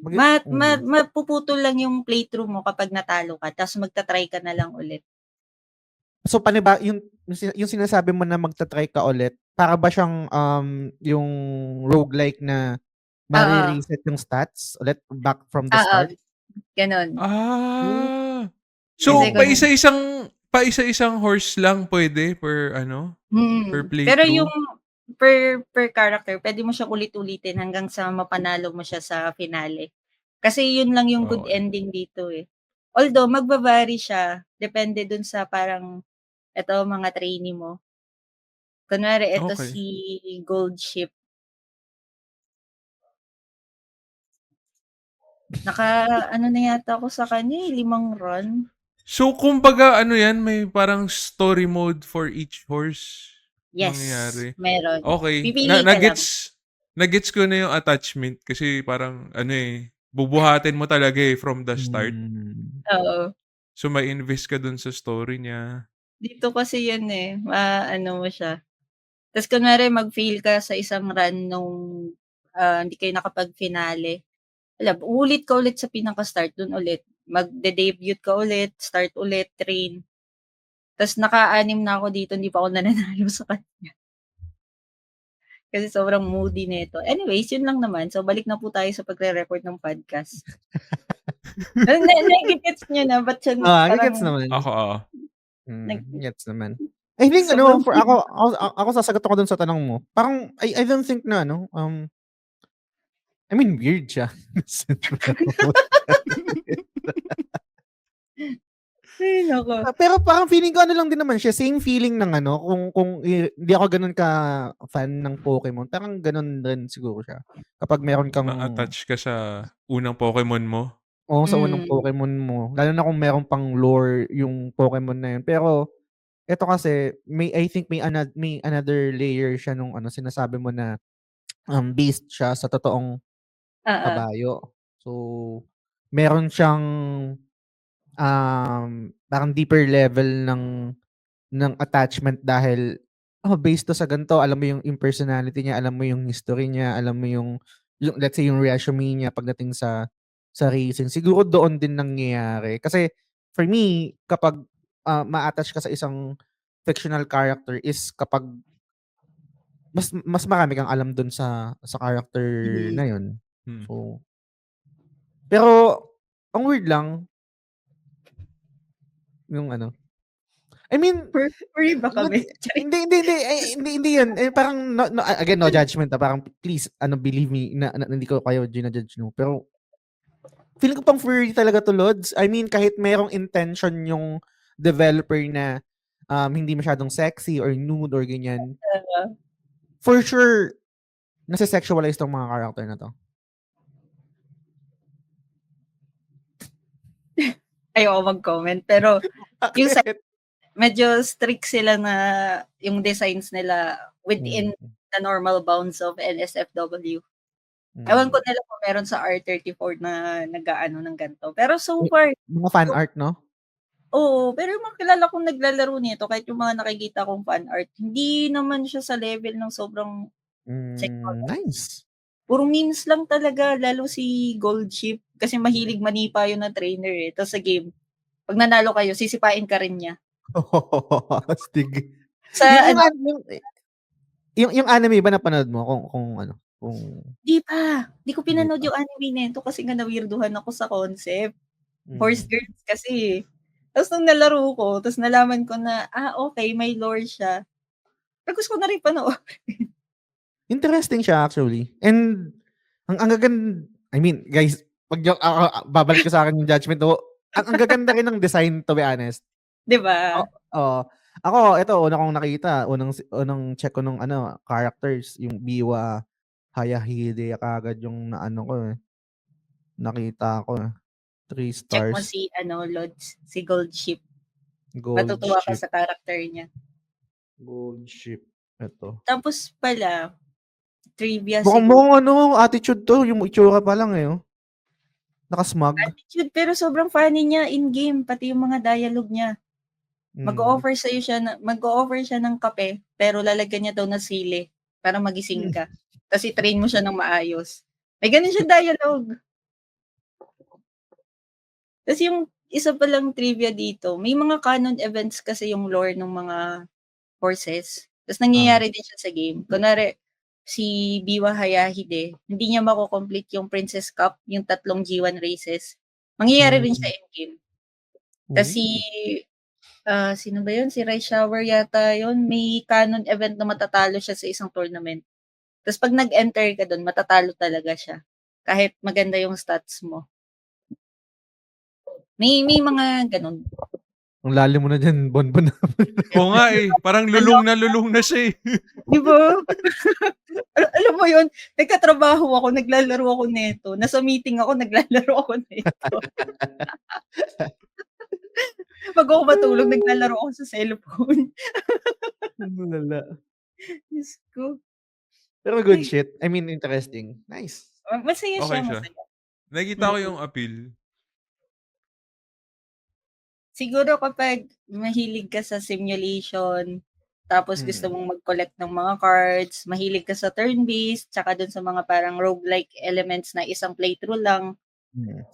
mag Ma mapuputol lang yung playthrough mo kapag natalo ka ta's magta-try ka na lang ulit. So yung sinasabi mo na magta-try ka ulit, para ba siyang, yung roguelike na Oo. mare-reset yung stats ulit back from the Oo, start? gano'n. Hmm. Ah. Kasi So, kun paisa-isang horse lang puwede per ano, per pero yung playthrough? per character puwede mo siyang ulit-ulitin hanggang sa mapanalo mo siya sa finale. Kasi yun lang yung good Okey, ending dito, eh. Although magva-vary siya depende dun sa parang eto mga trainee mo. Kunwari eto okey. si Gold Ship, naka-ano na yata ako sa kanya, eh, 5 run. So, kumbaga ano 'yan, may parang story mode for each horse Yes, mangyayari. meron. Okey, Pipili ka lang. na-gets ko na yung attachment kasi parang ano, eh, bubuhatin mo talaga, eh, from the start. Hmm. Oo. So, ma-invest ka dun sa story niya. Dito kasi yun, eh, maano mo siya. Tas kunwari mag-fail ka sa isang run nung, hindi kayo nakapag-finale, wala uulit ka ulit sa pinaka-start dun ulit. Magde-debut ka ulit, start ulit, train. Tas naka-6 na ako dito hindi pa ako nananalo sa kanya kasi sobrang moody nito. Anyways, yun lang naman. So balik na po tayo sa pagre-record ng podcast. Nage-gets niyo na ba't siya Gets parang naman. Oo. nag Gets naman. I think ano, sobrang for ako sasagot ako dun sa tanong mo. Parang I don't think na ano, I mean weird siya. ay naku. Pero parang feeling ko ano lang din naman siya, same feeling ng ano, kung hindi ako gano'n ka-fan ng Pokemon, parang gano'n din siguro siya. Kapag meron kang Na-attach ka sa unang Pokemon mo? oo, sa unang Hmm, Pokemon mo, lalo na kung meron pang lore yung Pokemon na yun. Pero eto kasi may another layer siya nung ano, sinasabi mo na, based siya sa totoong oo. kabayo. So, meron siyang, parang deeper level ng attachment dahil, based 'to sa gan'to, alam mo yung personality niya, alam mo yung history niya, alam mo yung let's say yung resume niya pagdating sa racing. Siguro doon din nangyayari. Kasi for me, kapag, ma-attach ka sa isang fictional character is kapag mas marami kang alam dun sa character Mm. na yun. Hmm. So, pero ang weird lang yung ano, I mean, Furry ba but kami? Charing. hindi yun, eh, parang again, no judgment, parang please ano, believe me na hindi ko kayo judge 'no, pero feeling ko pang furry talaga 'to, Lods. I mean, kahit merong intention yung developer na, hindi masyadong sexy or nude or ganyan, for sure nase-sexualize 'tong mga character na 'to. Ayoko mag-comment pero yung sa Bakit? medyo strict sila na yung designs nila Hmm, within the normal bounds of NSFW. Ewan ko hmm. nila kung meron sa R34 na nag-aano ng ganito. Pero so Yung far, mga fan art 'no? oo, pero yung mga kilala kong naglalaro nito kahit yung mga nakikita kong fan art, hindi naman siya sa level ng sobrang sexual. Nice. Puro memes lang talaga lalo si Gold Ship kasi mahilig manipa yun na trainer, eh, tas sa game 'pag nanalo kayo sisipain ka rin niya. Astig. Sa Yung ano, an yung anime ba napanood mo kung ano, kung 'di ko hindi pinanood pa? yung anime nito kasi nga na-weirduhan ako sa concept. Horse Hmm. girls kasi, eh. Tapos nung nalaro ko, tas nalaman ko na, okey may lore siya, gusto ko na rin panoorin. Interesting siya actually and ang I mean guys, 'wag niyo babalik ko sa'kin yung judgment mo. Ang gaganda rin ng design, to be honest. 'Di ba? Oo. Ako eto una kong nakita, unang check ko nung ano, characters yung Biwa Hayahide kaagad yung naano ko, eh, nakita ko, eh, 3 Check mo stars, si ano Lods, si Gold Ship, gold matutuwa ka ship, sa character niya. gold ship, eto. Tapos pala, trivia siguro, Mukhang ano, attitude 'to, yung itsura pa lang, eh, oh, naka-smug. attitude pero sobrang funny niya in-game, pati yung mga dialogue niya. Hmm. Mag-o-offer siya ng kape, pero lalagyan niya daw ng sili para magising Hmm. ka, tas i-train mo siya ng maayos. May gano'n siyang dialogue. Tas yung isa pa lang trivia dito, may mga canon events kasi yung lore nung mga horses, tas Ah, nangyayari din siya sa game. Kunwari, si Biwa Hayahide, hindi niya mako-complete yung Princess Cup, yung 3 G1 races. Mangyayari rin siya endgame. Kasi, sino ba yun? Si Rai Shower yata yun. May canon event na matatalo siya sa isang tournament. Tapos pag nag-enter ka doon, matatalo talaga siya. Kahit maganda yung stats mo. May mga ganun. Ang lalim mo na dyan, Bonbon. Oo nga eh. Parang lulong na siya eh. Di ba? Alam mo yun, nagkatrabaho ako, naglalaro ako neto. Nasa meeting ako, naglalaro ako neto. Pag ako matulog, naglalaro ako sa cellphone. Lala. Diyos ko. Pero good shit. I mean, interesting. Nice. Masaya Okay siya, siya. masaya. Nakikita ko yung appeal. Siguro kapag mahilig ka sa simulation, tapos gusto mong mag-collect ng mga cards, mahilig ka sa turn-based, tsaka dun sa mga parang roguelike elements na isang playthrough lang,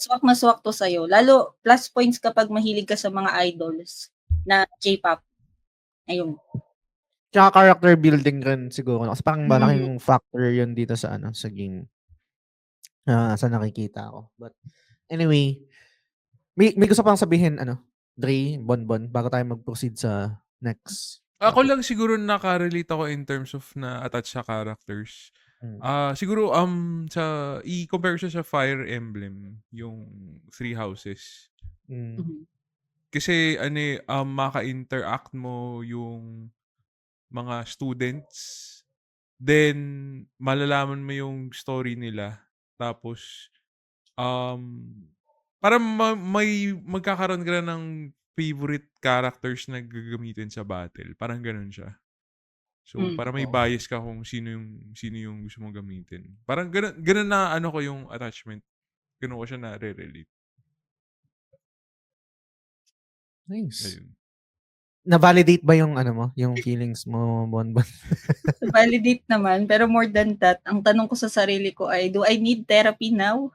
swak na swak to sa'yo. Lalo, plus points kapag mahilig ka sa mga idols na J-pop. Ayun. Tsaka character building rin siguro. Kasi parang malaking factor yun dito sa sa game. Sa nakikita ko. But anyway, may gusto pang sabihin, Dre, Bonbon, bago tayo mag-proceed sa next Ako topic. lang siguro nakarelate ako in terms of na-attach sa characters. Siguro sa i-compare siya sa Fire Emblem, yung Three Houses. Kasi maka-interact mo yung mga students, then malalaman mo yung story nila. Tapos parang may magkakaroon ka na ng favorite characters na gagamitin sa battle. Parang ganun siya. So, para may bias ka kung sino yung gusto mong gamitin. Parang ganun na ko yung attachment. Ganun ko siya na-relate. Nice. Ayun. Na-validate ba yung mo, yung feelings mo, Bonbon? Validate naman, pero more than that, ang tanong ko sa sarili ko ay, do I need therapy now?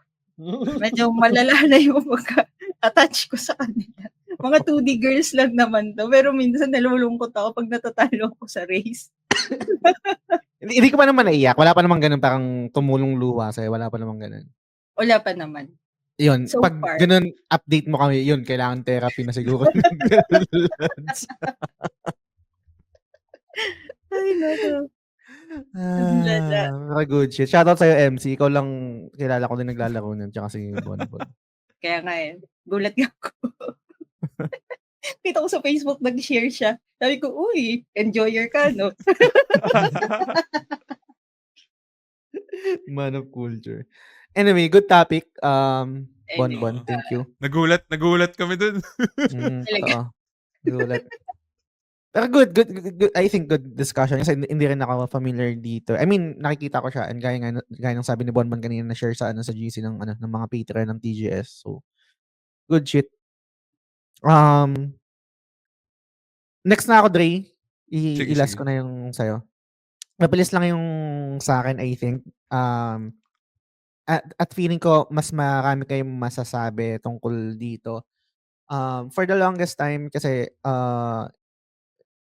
Medyo malala na yung pagka-attach ko sa kanila. Mga 2D girls lang naman to, pero minsan nalulungkot ako pag natatalo ako sa race. Hindi ko pa naman naiyak. Wala pa naman ganun parang tumulong luha sa'yo. Wala pa naman ganun. Wala pa naman. Yun, So pag far. ganun, update mo kami, yun, kailangan therapy na siguro. Ay, nako. Lala. Very good shit. Shoutout sa'yo, MC. Ikaw lang kilala ko din naglalaro nun, tsaka si Bonbon. Kaya nga gulat nga ako. Kita ko sa Facebook, nag-share siya. Sabi ko, uy, enjoyer ka, no? Man of culture. Anyway, good topic. Bonbon, thank you. Nagulat kami dun. Totoo. Nagulat. Pero good. I think good discussion kasi hindi rin ako familiar dito. I mean, nakikita ko siya and gaya ng sabi ni Bonbon kanina na share sa sa GC ng ng mga Patreon ng TGS. So, good shit. Next na ako, Dre. I-last ko na yung sa'yo. Mabilis lang yung sa akin, I think. At feeling ko, mas marami kayong masasabi tungkol dito. For the longest time, kasi,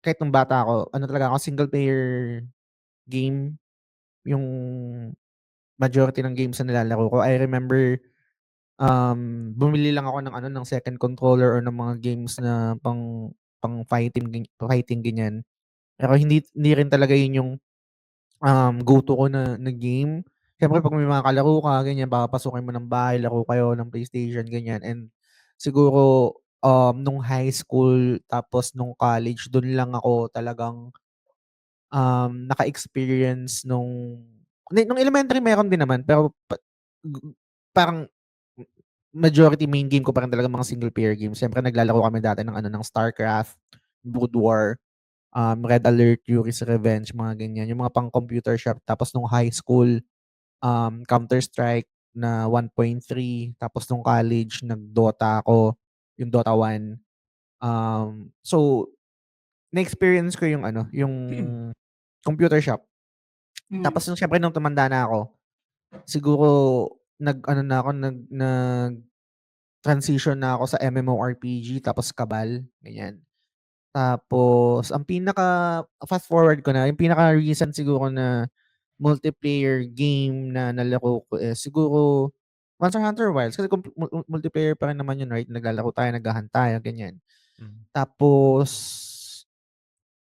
kahit nung bata ako, talaga ako, single player game, yung majority ng games na nilalaro ko. I remember, bumili lang ako ng second controller or ng mga games na pang fighting ganyan. Pero hindi rin talaga yun yung go-to ko na game. Siyempre 'pag may mga kalaro ka ganyan, papapasukin mo ng bahay, laro kayo ng PlayStation ganyan, and siguro, nung high school tapos nung college dun lang ako talagang, naka-experience nung elementary meron din naman pero parang majority main game ko pa rin talaga mga single player games. Siyempre naglalaro kami dati ng StarCraft, Brood War, Red Alert, Yuri's Revenge, mga ganyan. Yung mga pang-computer shop. Tapos nung high school, Counter-Strike na 1.3. Tapos nung college, nag-Dota ako, yung Dota 1. So, na-experience ko yung yung computer shop. Tapos nung siyempre nung tumanda na ako, siguro nag-transition na ako sa MMORPG tapos Cabal, ganyan. Tapos ang fast forward ko na, yung pinaka recent siguro na multiplayer game na nalaro ko is siguro Monster Hunter Wilds kasi multiplayer pa rin naman yun, right? Naglalaro tayo, naghahunt tayo, ganyan. Tapos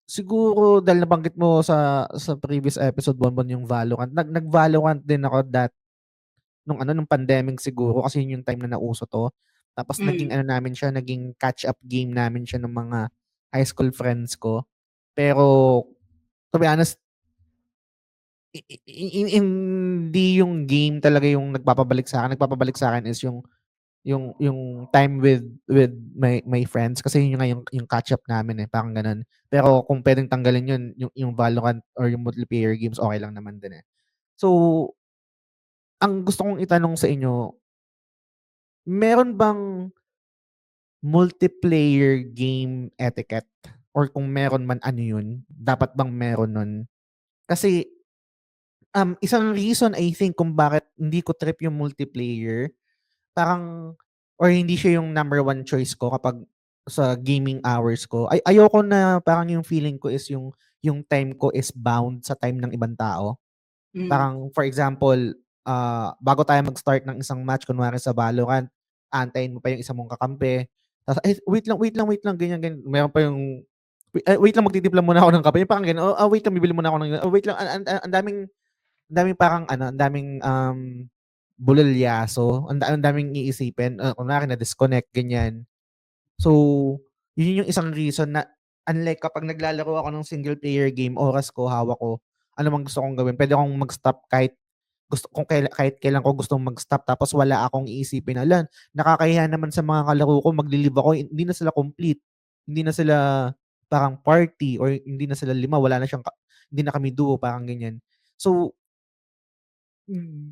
siguro dahil nabanggit mo sa previous episode, Bonbon, yung Valorant. Nag-Valorant din ako nung pandemic siguro kasi yun yung time na nauso 'to. Tapos naging namin siya, naging catch-up game namin siya ng mga high school friends ko. Pero to be honest, hindi yung game talaga yung nagpapabalik sa'kin. Nagpapabalik sa'kin is yung time with my friends kasi yun nga yung catch up namin, parang gano'n. Pero kung puwedeng tanggalin yun, yung Valorant or yung multiplayer games, okey lang naman din, eh. So, ang gusto kong itanong sa inyo, meron bang multiplayer game etiquette or kung meron man, ano yun? Dapat bang meron nun? Kasi, isang reason I think kung bakit hindi ko trip yung multiplayer, parang or hindi siya yung number one choice ko kapag sa gaming hours ko. Ayoko na parang yung feeling ko is yung time ko is bound sa time ng ibang tao. Parang for example, bago tayo mag-start ng isang match kunwari sa Valorant, aantayin mo pa yung isa mong kakampi. Tapos, "Ay, wait lang, ganyan, ganyan." Meron pa yung, "Wait lang, magtitimpla muna ako ng kape." Yung parang gano'n. Wait lang, bibili muna ako ng wait lang." Ang daming parang ano, ang daming, bulolyaso, ang daming iisipin, kunwari na-disconnect, ganyan. So, yun yung isang reason na unlike kapag naglalaro ako ng single player game, oras ko, hawak ko, ano mang gusto kong gawin, puwede akong mag-stop kahit kailan ko gustong mag-stop tapos wala akong iisipin, "Hala, nakakahiya naman sa mga kalaro ko, magli-leave ako, hindi na sila complete, hindi na sila parang party or hindi na sila 5, wala na siyang hindi na kami duo," parang ganyan. So,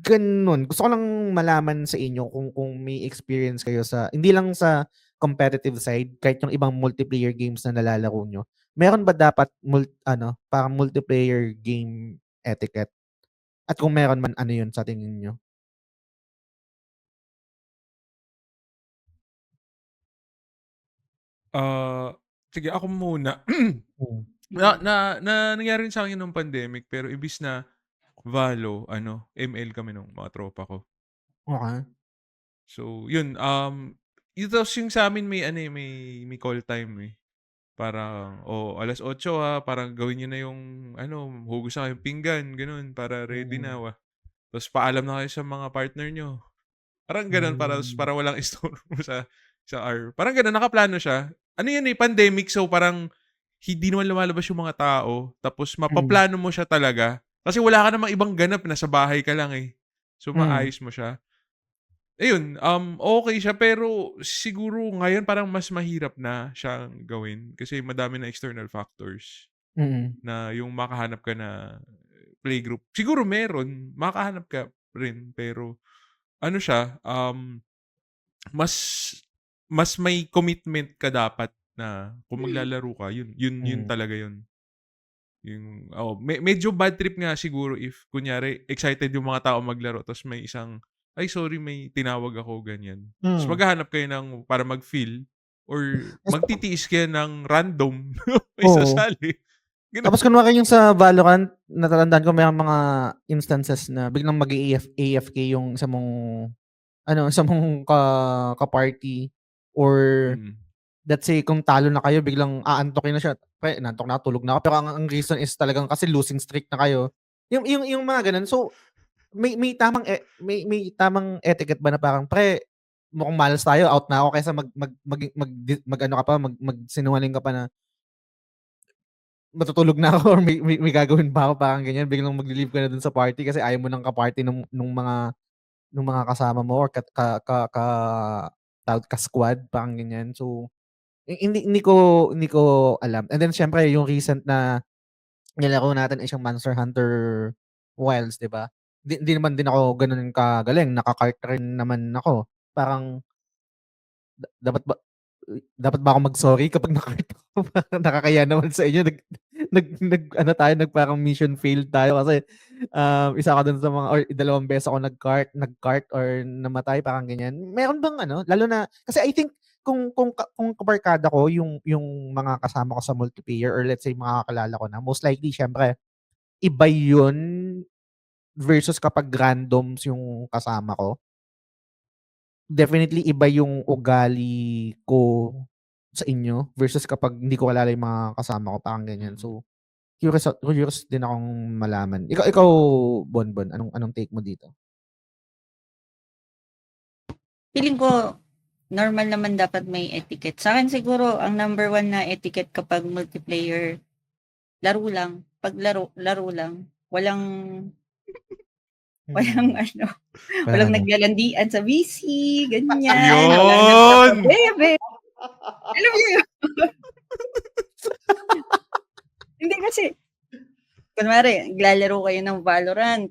gano'n. Gusto ko lang malaman sa inyo kung may experience kayo sa hindi lang sa competitive side, kahit yung ibang multiplayer games na nalalaro niyo. Meron ba dapat parang multiplayer game etiquette? At kung meron man, ano yun sa tingin niyo? Sige ako muna. Hmm, Nangyari rin sa'kin nung pandemic pero imbis na Valo, ML kami nung mga tropa ko. okey. So yun, tapos yung sa'min may may call time, eh. Parang, "Oh, 8:00 parang gawin niyo na yung hugas na kayong pinggan," gano'n, "para ready Mm, na, tapos paalam na kayo sa mga partner niyo." Parang gano'n, hmm. para walang istorbo sa hour. Parang gano'n, nakaplano siya. Ano yun, eh, pandemic so parang hindi naman lumalabas yung mga tao tapos Mm, mapaplano mo siya talaga kasi wala ka namang ibang ganap, nasa bahay ka lang, eh. So, mm, maayos mo siya. Ayun, okey siya pero siguro ngayon parang mas mahirap na siyang gawin kasi madami na external factors mm, na yung makahanap ka na playgroup. Siguro meron, makahanap ka rin pero siya, mas mas may commitment ka dapat na kung maglalaro ka yun yun yun hmm. talaga yun. Medyo bad trip nga siguro if kunyari excited yung mga tao maglaro ta's may isang, "Ay sorry may tinawag ako," ganyan. Ta's Hmm. maghahanap kayo ng para mag-fill or Tas magtitiis kayo ng random may oo. sasali, gano'n. Tapos kunwari yung sa Valorant, natatandaan ko merong mga instances na biglang AFK yung isa mong ka-party or Mm. let's say kung talo na kayo biglang aantukin na siya, "Pre, inaantok na ako, tulog na ako." Pero ang reason is talagang kasi losing streak na kayo. Yung mga gano'n. So, may tamang etiquette ba na parang, "Pre, mukhang malas tayo, out na ako," kaysa mag-ano ka pa, magsinungaling ka pa na, "Matutulog na ako," or may gagawin pa ako, parang ganyan. Biglang magle-leave ka na dun sa party kasi ayaw mo ng ka-party nung mga kasama mo or ka ka ka ka tawag ka-squad, parang ganyan. So, hindi ko alam. And then siyempre yung recent na nilaro natin is yung Monster Hunter Wilds, 'di ba? Hindi naman din ako gano'n kagaling, naka-cart rin naman ako. Parang dapat ba ako mag-sorry kapag na-cart ako? Parang nakakahiya naman sa inyo, nag-ano tayo, parang mission failed tayo kasi, isa ako dun sa mga or 2 beses ako nag-cart or namatay, parang ganyan. Meron bang ano, lalo na kasi I think kung kabarkada ko yung mga kasama ko sa multiplayer or let's say mga kakilala ko na, most likely siyempre iba yun versus kapag randoms yung kasama ko. Definitely iba yung ugali ko sa inyo versus kapag hindi ko kilala yung mga kasama ko, parang ganyan. So, curious din akong malaman. Ikaw Bonbon, anong take mo dito? Feeling ko normal naman dapat may etiquette. Sa akin siguro ang number 1 na etiquette kapag multiplayer, laro lang. Pag laro lang. Walang walang walang naglalandian sa VC, ganyan. Walang Yun! nagpapabebe. Alam niyo yun? Hindi kasi, kunwari, naglalaro kayo ng Valorant.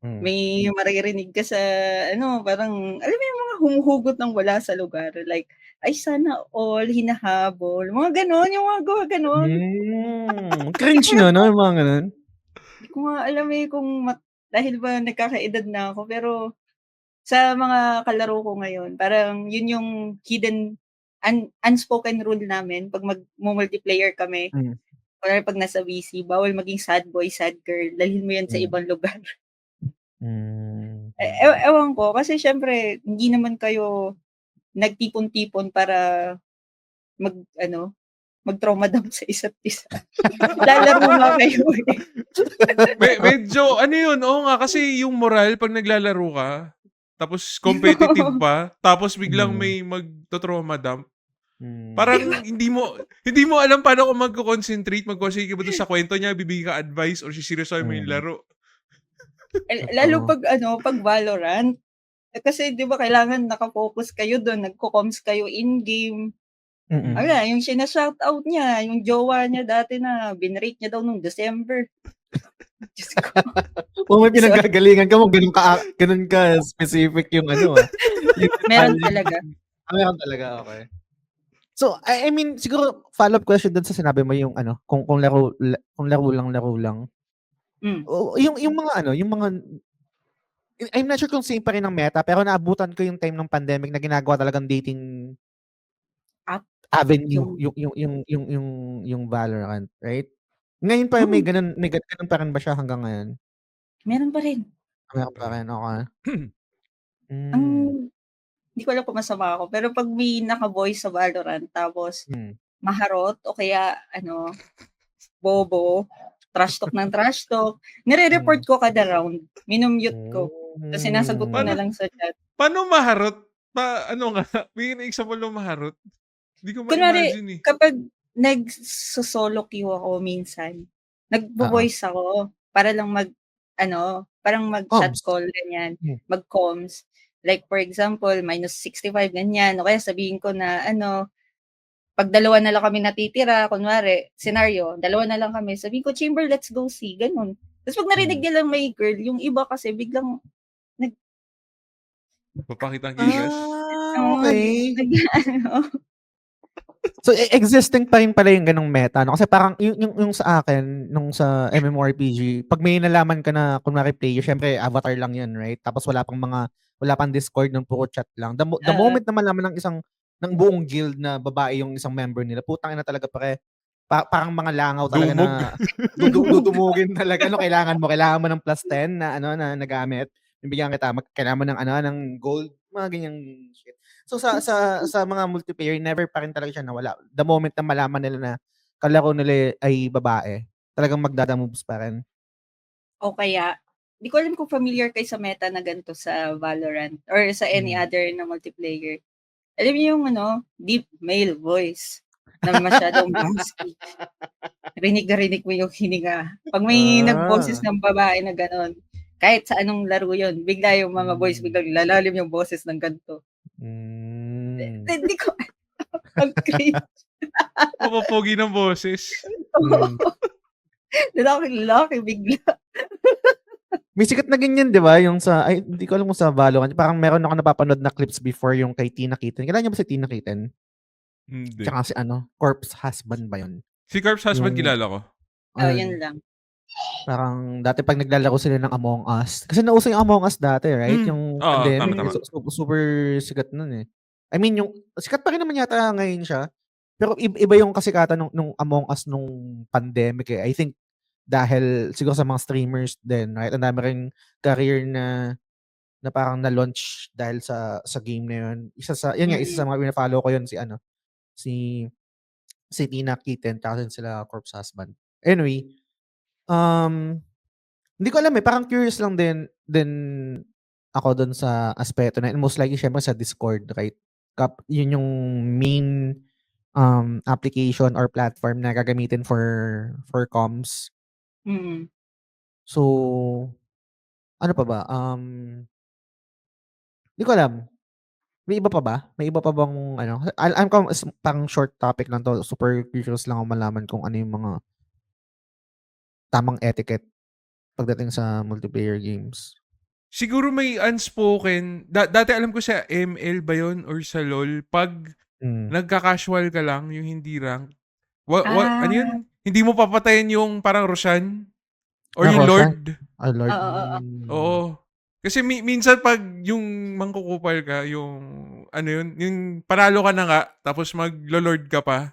May maririnig ka sa, parang, alam mo yung mga humuhugot ng wala sa lugar. Like, ay sana all, hinahabol. Mga ganon, yung mga gawa ganon. Cringe no, yung mga ganon. Hindi ko nga alam kung dahil ba nagkakaedad na ako, pero sa mga kalaro ko ngayon, parang yun yung hidden, unspoken rule namin pag multiplayer kami. Kunwari pag nasa VC, bawal maging sad boy, sad girl. Dalhin mo yan sa ibang lugar. Ewan ko, kasi syempre, hindi naman kayo nagtipon-tipon para mag-trauma dump sa isa't isa. Lalaro nga kayo Medyo, oo nga, kasi yung moral, pag naglalaro ka, tapos competitive pa, tapos biglang may magto-trauma dump, parang hindi mo alam paano kung magko-concentrate ka ba doon sa kwento niya, bibigay ka advice, or siseryosohin mo yung laro. Lalo pag Valorant, kasi 'di ba kailangan naka-focus kayo doon, nagko-comms kayo in-game. Yung sina-shoutout niya, yung jowa niya dati na binrate niya daw nung December. Diyos ko. Kung may pinanggagalingan ka mo, ganun ka specific yung Meron talaga. Meron talaga, okay. So, I mean, siguro follow-up question dun sa sinabi mo yung kung laro lang. Yung mga I'm not sure kung same pa rin ang meta, pero naabutan ko yung time ng pandemic na ginagawa talagang dating avenue yung Valorant, right? Ngayon pa may ganun pa rin ba siya hanggang ngayon? Meron pa rin. Meron pa rin, okay. Hindi ko alam kung masama ako, pero pag may naka-voice sa Valorant, tapos maharot o kaya bobo, trash talk ng trash talk, nire-report ko kada round, minumute ko. Tapos sinasagot ko na lang sa chat. Paano maharot? Bigyan ng example ng maharot. Hindi ko ma-imagine kapag nag-solo queue ako minsan, nagvo-voice ako para lang parang mag-chat call, ganyan, mag-comms. Like, for example, -65, ganyan. O kaya sabihin ko na, pag dalawa na lang kami natitira, kunwari, scenario, dalawa na lang kami, sabihin ko, Chamber, let's go see, ganun. Tapos pag narinig nila may girl, yung iba kasi biglang papakita ang gigas? Okay. So, existing pa rin pala yung ganong meta, no? Kasi parang yung sa akin, nung sa MMORPG, pag may nalaman ka na, kunwari player, syempre, avatar lang yan, right? Tapos wala pang Discord, ng puro chat lang. The moment na malaman ng buong guild na babae yung isang member nila, putang ina talaga parang mga langaw talaga na dudumugin talaga. Kailangan mo ng +10 na na nagamit. Bibigyan kita, kailangan mo ng gold, mga ganyang shit. So sa mga multiplayer, never pa rin talaga siya nawala. The moment na malaman nila na kalaro nila ay babae, talagang magdada moves pa rin. O kaya, di ko alam kung familiar kayo sa meta na ganito sa Valorant or sa any other na multiplayer. Alam niyo yung deep male voice na masyadong husky. Rinig na rinig mo yung hininga. Pag may nagboses ng babae na gano'n, kahit sa anong laro yun, bigla yung mga boys, biglang lalalim yung boses ng ganito. Hindi ko ang cringe. Papapogi ng boses. Lalaki bigla. May sikat na ganyan, di ba? Yung hindi ko alam kung sa Valorant. Parang meron ako napapanood na clips before yung kay Tina Kitten. Kailan niyo ba si Tina Kitten? Hindi. Tsaka si Corpse Husband ba yun? Si Corpse Husband kilala ko. Yun lang. Parang dati pag naglalaro sila ng Among Us. Kasi nauso yung Among Us dati, right? Yung pandemic. Tama. Super sikat nun eh. I mean, yung sikat pa rin naman yata ngayon siya. Pero iba yung kasikatan nung Among Us nung pandemic eh. I think dahil siguro sa mga streamers din, right? Ang dami ring career na parang na-launch dahil sa game na yun. Isa sa mga pina-follow ko yun si si Tina Kitten tsaka sila Corpse Husband. Anyway, hindi ko alam parang curious lang din ako dun sa aspeto na, and most likely syempre sa Discord, right? Yun yung main application or platform na gagamitin for comms. So, ano pa ba? Hindi ko alam. May iba pa ba? May iba pa bang ano? Alam ko parang short topic lang to. Super curious lang ako malaman kung ano yung mga tamang etiquette pagdating sa multiplayer games. Siguro may unspoken, dati alam ko sa ML ba yun or sa LOL, pag nagka-casual ka lang, yung hindi rank, ano yun? Hindi mo papatayin yung parang Roshan or yung Roshan? Lord. Lord. Oo. Kasi minsan pag yung mangkukupal ka, yung ano yun, yung panalo ka na nga, tapos maglo-lord ka pa,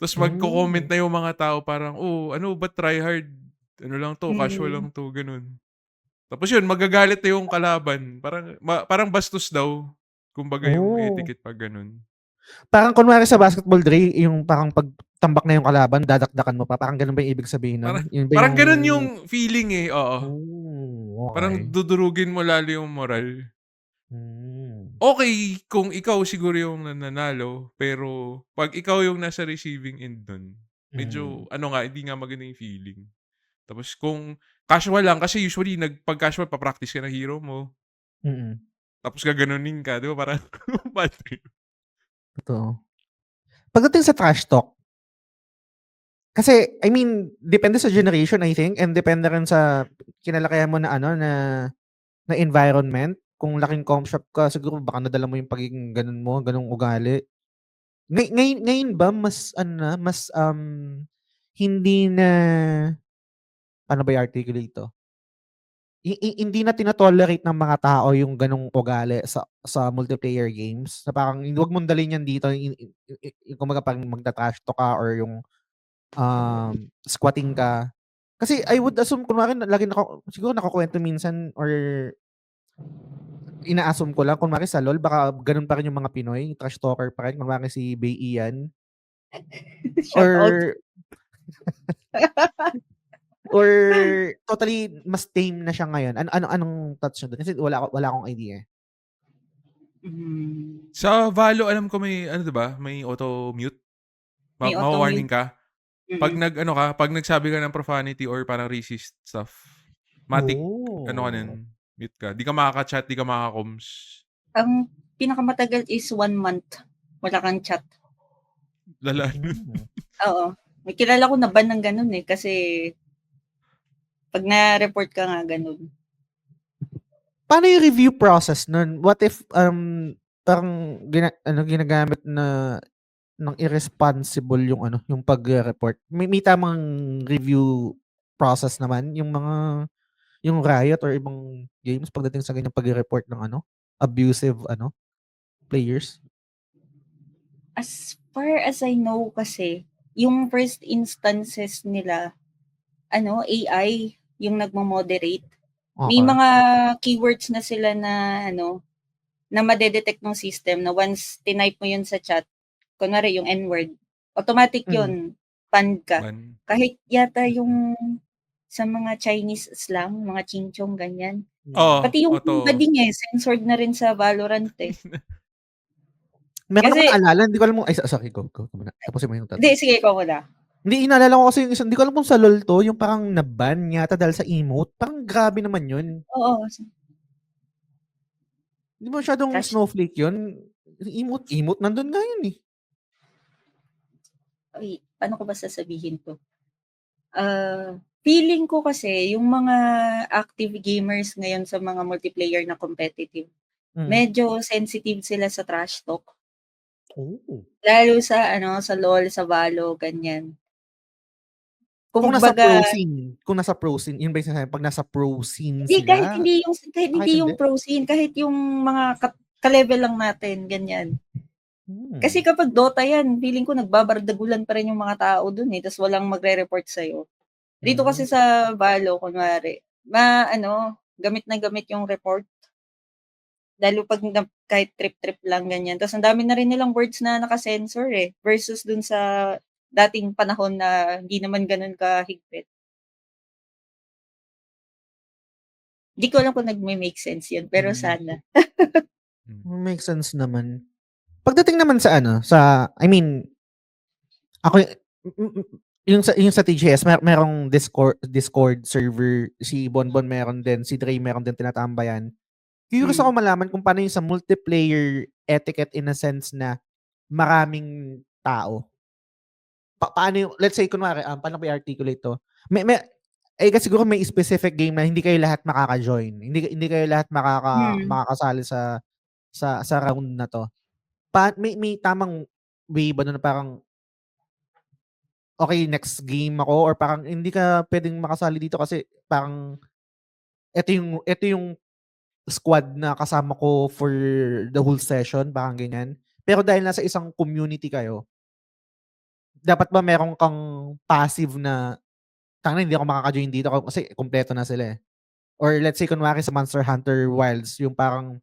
tapos magko-comment na yung mga tao parang, oh, ano ba try hard? Ano lang to, casual lang to, ganun. Tapos yun, magagalit na yung kalaban. Parang bastos daw. Kumbaga yung etiquette pag ganun. Parang kunwari sa basketball, Dre, yung parang pag tambak na yung kalaban, dadakdakan mo pa. Parang ganun ba yung ibig sabihin nun? Parang ganun yung feeling eh, oo. Okay. Parang dudurugin mo lalo yung moral. Okay kung ikaw siguro yung nanalo, pero pag ikaw yung nasa receiving end nun, medyo hindi nga maganda yung feeling. Tapos kung casual lang, kasi usually pag casual, pa-practice ka ng hero mo. Tapos gaganunin ka, di ba? Parang bad trip. Totoo. Pagdating sa trash talk, kasi, I mean, depende sa generation, I think, and depende rin sa kinalakihan mo na na environment. Kung laking comp shop ka, siguro baka nadala mo yung pagiging ganung ugali. Ngayon ba mas hindi na, paano ba i-articulate to? Hindi na tino-tolerate ng mga tao yung ganung ugali sa multiplayer games. Na parang wag mong dalhin yan dito, kumbaga parang magta-trash talk ka or yung squatting ka. Kasi I would assume kunwari siguro nakukuwento minsan or ina-assume ko lang kunwari sa LOL baka ganun pa rin yung mga Pinoy, trash talker pa rin, kunwari si Bey Ian. Shout out. Or totally mas tame na siya ngayon. Anong thoughts niyo doon? Kasi wala akong idea. Sa Valo, alam ko may diba? May auto-mute. May Ma-warning ka. Pag Mm-mm. pag nagsabi ka ng profanity or parang racist stuff, matik ka nun, mute ka. Di ka makaka-chat, di ka makaka-comms. Ang pinakamatagal is 1 month. Wala kang chat. Lala. Oo. May kilala ko na ban ng ganun eh. Kasi pag na-report ka nga ganun. Paano yung review process nun? What if parang ginagamit na ng irresponsible yung pag-report? May tamang review process naman yung Riot or ibang games pagdating sa ganyang pag-report ng abusive players? As far as I know kasi, yung first instances nila, AI yung nagmo-moderate. May Okay. mga keywords na sila na na madedetect ng system na once tinype mo yun sa chat, kunwari yung N-word, automatic yun, banned ka. Ban. Kahit yata yung sa mga Chinese slang, mga chinchong, ganyan. Oo, Pati yung auto. coding censored na rin sa Valorant eh. Meron Kasi, akong naalala, hindi ko alam sorry, go muna. Tapusin mo yung thought. hindi, sige, ikaw muna. Hindi, inaalala ko kasi yung isang, hindi ko alam kung sa LOL to, yung parang na-ban yata dahil sa emote. Parang grabe naman yun. Oo. Hindi mo masyadong Crush. snowflake yun. Emote nandun nga yun eh. Ay, paano ko ba sasabihin to? Feeling ko kasi, yung mga active gamers ngayon sa mga multiplayer na competitive, medyo sensitive sila sa trash talk. Lalo sa sa LOL, sa Valo, ganyan. Kung nasa pro scene, yun ba yung sinasabi, pag nasa pro scene Hindi, sila? kahit hindi yung pro scene, kahit yung mga ka-level lang natin, ganyan. Kasi kapag Dota yan, feeling ko nagbabardagulan pa rin yung mga tao dun eh, tapos walang magre-report sa'yo. Dito kasi sa Valo kunwari, gamit na gamit yung report. Lalo 'pag kahit trip-trip lang ganyan. Tapos ang dami na rin nilang words na naka-censor, versus dun sa dating panahon na hindi naman gano'n kahigpit. Di ko alam kung nagme-make sense yun, pero sana. Makes sense naman. Pagdating naman sa I mean, ako yung sa TGS merong Discord server, si Bonbon meron din, si Dre meron din tinatambayan. Curious ako malaman kung paano yung sa multiplayer etiquette in a sense na maraming tao. Paano yung, let's say kunwari, paano ko i-articulate to? Kasi siguro may specific game na hindi kayo lahat makaka-join. Hindi kayo lahat makakasali sa round na to. May tamang way ba na parang okay, next game ako, or parang hindi ka pwedeng makasali dito kasi parang ito yung squad na kasama ko for the whole session, parang ganyan. Pero dahil nasa isang community kayo, dapat ba meron kang passive na tangina hindi ako makaka-join dito kasi kumpleto na sila, eh. Or let's say kunwari sa Monster Hunter Wilds, yung parang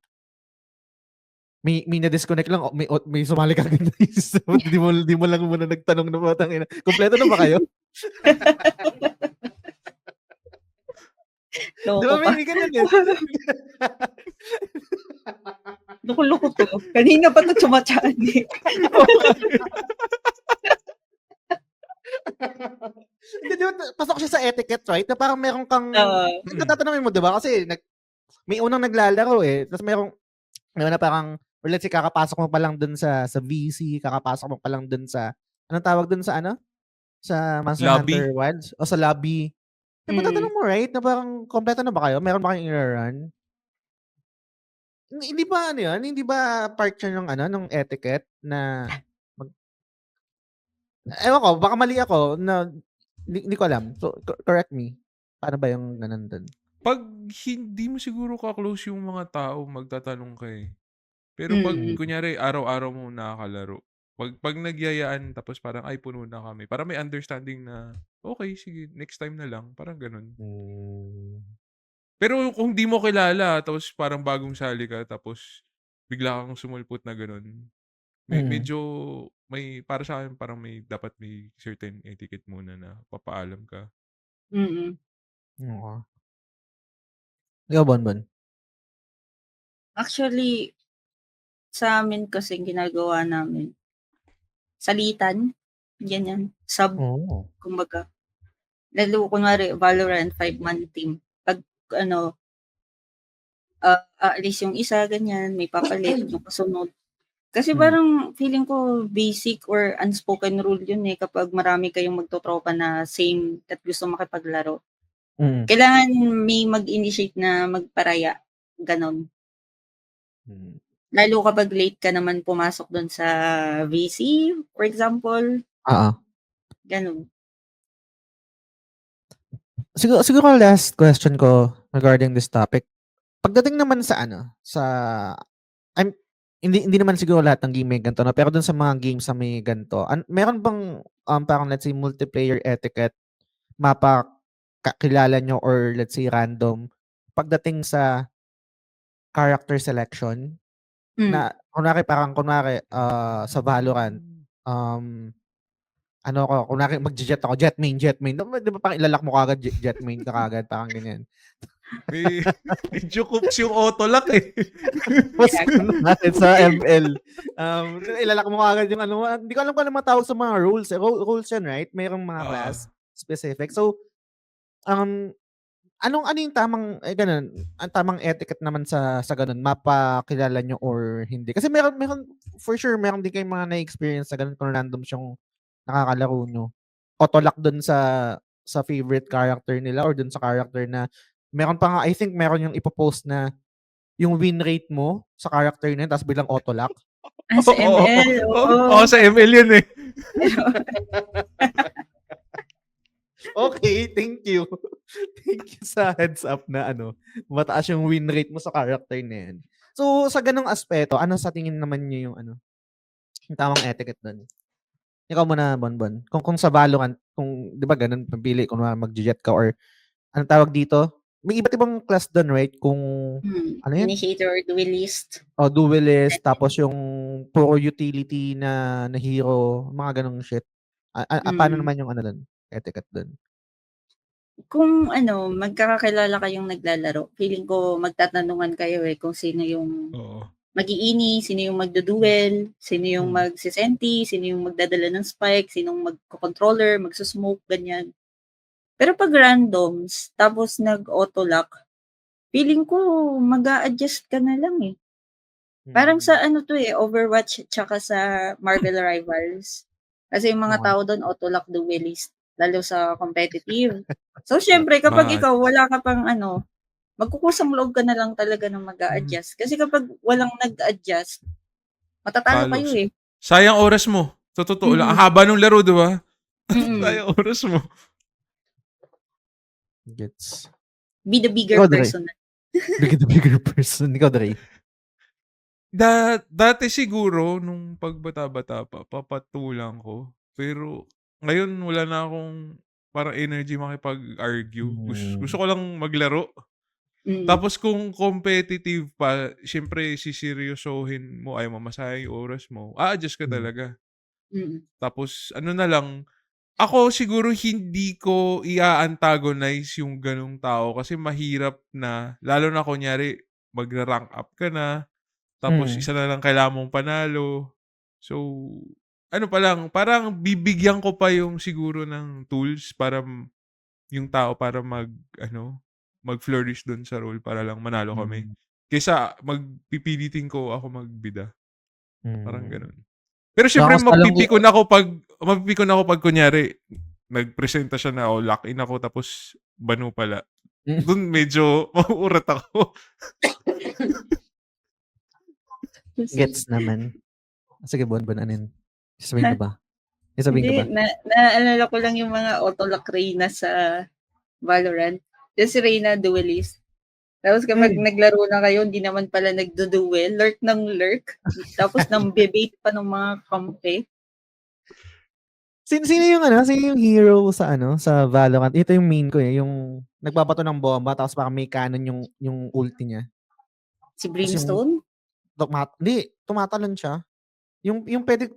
may na-disconnect lang, may sumali kaagad na isa. Di mo lang muna nagtanong na tangina, kumpleto na ba kayo? Di Loko ba ka. may ganun, eh? Loko-loko to. Kanina pa to tsumatsaan, eh. Hindi, di ba pasok siya sa etiquette, right? Na parang meron kang tatanungin mo, di ba? Kasi may unang naglalaro, eh. Tapos meron na parang, or let's say, kakapasok mo pa lang dun sa VC, kakapasok mo pa lang dun sa, anong tawag dun sa sa Monster Lobby. Hunter Wilds? O sa lobby. Diba tatanong mo, right? Na parang, kompleto na ba kayo? Meron ba kayong i-run? Hindi ba yan? Hindi ba part siya ng etiquette na ewan ko, baka mali ako na hindi ko alam. So, correct me. Paano ba yung ganun dun? Pag hindi mo siguro ka-close yung mga tao, magtatanong ka, eh. Pero pag kunyari araw-araw mo nakakalaro, pag nagyayaan tapos parang, "Ay puno na kami." Parang may understanding na, "Okey sige, next time na lang." Parang gano'n. Pero kung di mo kilala tapos parang bagong sali ka tapos bigla kang sumulpot na gano'n, medyo para sa'kin parang dapat may certain etiquette muna na papaalam ka. Oo. Ikaw, Bonbon? Actually, sa amin kasing ginagawa namin, salitan, ganyan, kumbaga. Lalo kunwari Valorant 5-man team, 'pag aalis yung isa ganyan, may papalit yung kasunod. Kasi parang feeling ko basic or unspoken rule yun, kapag marami kayong magtotropa na same at gusto makipaglaro. Kailangan may mag-initiate na magparaya, gano'n. Lalo kapag late ka naman pumasok dun sa VC, for example. Gano'n. Siguro last question ko regarding this topic. Pagdating naman sa hindi naman siguro lahat ng game may ganito, no? Pero dun sa mga games na may ganito, meron bang parang let's say multiplayer etiquette mapakilala nyo, or let's say random, pagdating sa character selection? Na kunwari sa Valorant, kunwari magje-jet ako, jet main. Di ba parang ilalak mo kaagad, jet main ka kaagad, parang ganyan. Medyo coops yung auto-lock, eh. Mas kunwari sa ML, ilalak mo kaagad yung hindi ko alam kung ano matawag sa mga rules. Rules yan, right? Mayroong mga class specific. So, ano yung tamang ganun, ang tamang etiquette naman sa ganun, mapakilala nyo or hindi? Kasi meron for sure meron din kayong mga na-experience sa ganun kung random siyang nakakalaro nyo. Auto-lock dun sa favorite character nila or dun sa character na meron pa nga, I think meron yung ipopost na yung win rate mo sa character na yun tapos biglang auto-lock. Sa ML, Oo, sa ML yun, eh. Okay, thank you. Thank you sa heads up na mataas yung win rate mo sa character na yan. So, sa ganong aspeto, ano sa tingin naman niyo yung tamang etiquette doon? Ikaw muna, Bonbon. Kung sa Valorant, kung 'di ba gano'n pipili kunwari magje-jet ka or anong tawag dito? May iba't ibang class do'n, right? Kung ano 'yun? Initiator or duelist. Duelist tapos yung puro utility na hero, mga gano'ng shit. Paano Mm. naman yung ano do'n, etiquette do'n? Kung magkakakilala kayong naglalaro, feeling ko magtatanungan kayo, kung sino yung Oo. mag-iini, sino yung magdu-duel, sino yung Mm. magsisenti, sino yung magdadala ng spike, sinong magko-controller, magso-smoke, ganyan. Pero 'pag randoms tapos nag-auto-lock, feeling ko mag-a-adjust ka na lang, Parang sa Overwatch tsaka sa Marvel Rivals. Kasi yung mga Okey. tao dun auto-lock duelist, lalo sa competitive. So, siyempre kapag Bad. ikaw wala ka pang magkukusang loob ka na lang talaga na mag-a-adjust. Kasi kapag walang nag-adjust, matatalo Talo. kayo, Sayang oras mo. Sa totoo lang. Ang Mm, haba nung laro, 'di ba? mm. Sayang oras mo. Gets. Be the bigger Ikaw, Dre? person. The bigger person. Ikaw, Dre? Dati siguro nung pagbata-bata pa, papatulan ko. Pero ngayon wala na akong parang energy makipag-argue. Gusto Hmm. ko lang maglaro. Mm, Tapos kung competitive pa, siyempre siseryosohin mo, ayaw mamasayang yung oras mo, a-adjust ka Hmm. talaga. mm, Tapos ano na lang, ako siguro hindi ko i-a-antagonize yung gano'ng tao kasi mahirap na, lalo na kunyari magra-rank up ka na, tapos Mm. isa na lang kailangan mong panalo. So, ano pa lang, parang bibigyan ko pa yung siguro ng tools para yung tao para mag-flourish dun sa role para lang manalo kami. Hmm. Kaysa pipilitin ko ako magbida, parang Hmm. gano'n. Pero So, siyempre ako sa longgo mapipikon ako 'pag kunyari nagpresenta siya na, lock in ako tapos banu pala. Dun medyo mauurat ako. Gets naman. Sige, Bonbon, ano 'yun? Sasabihin Ha? ka ba? May sasabihin ka ba? Hindi, naalala ko lang yung mga auto-lock Reyna sa Valorant. Yung si Reyna duelist. Tapos kapag Hmm. naglaro na kayo, hindi naman pala nagdo-duel, lurk ng lurk. Tapos nambebait pa ng mga kampe. Sino yung hero sa Valorant? Ito yung main ko, yung nagbabato ng bomba tapos parang may cannon yung ulti niya. Si Tas yung Brimstone? hindi, tumatalon siya. Yung puwede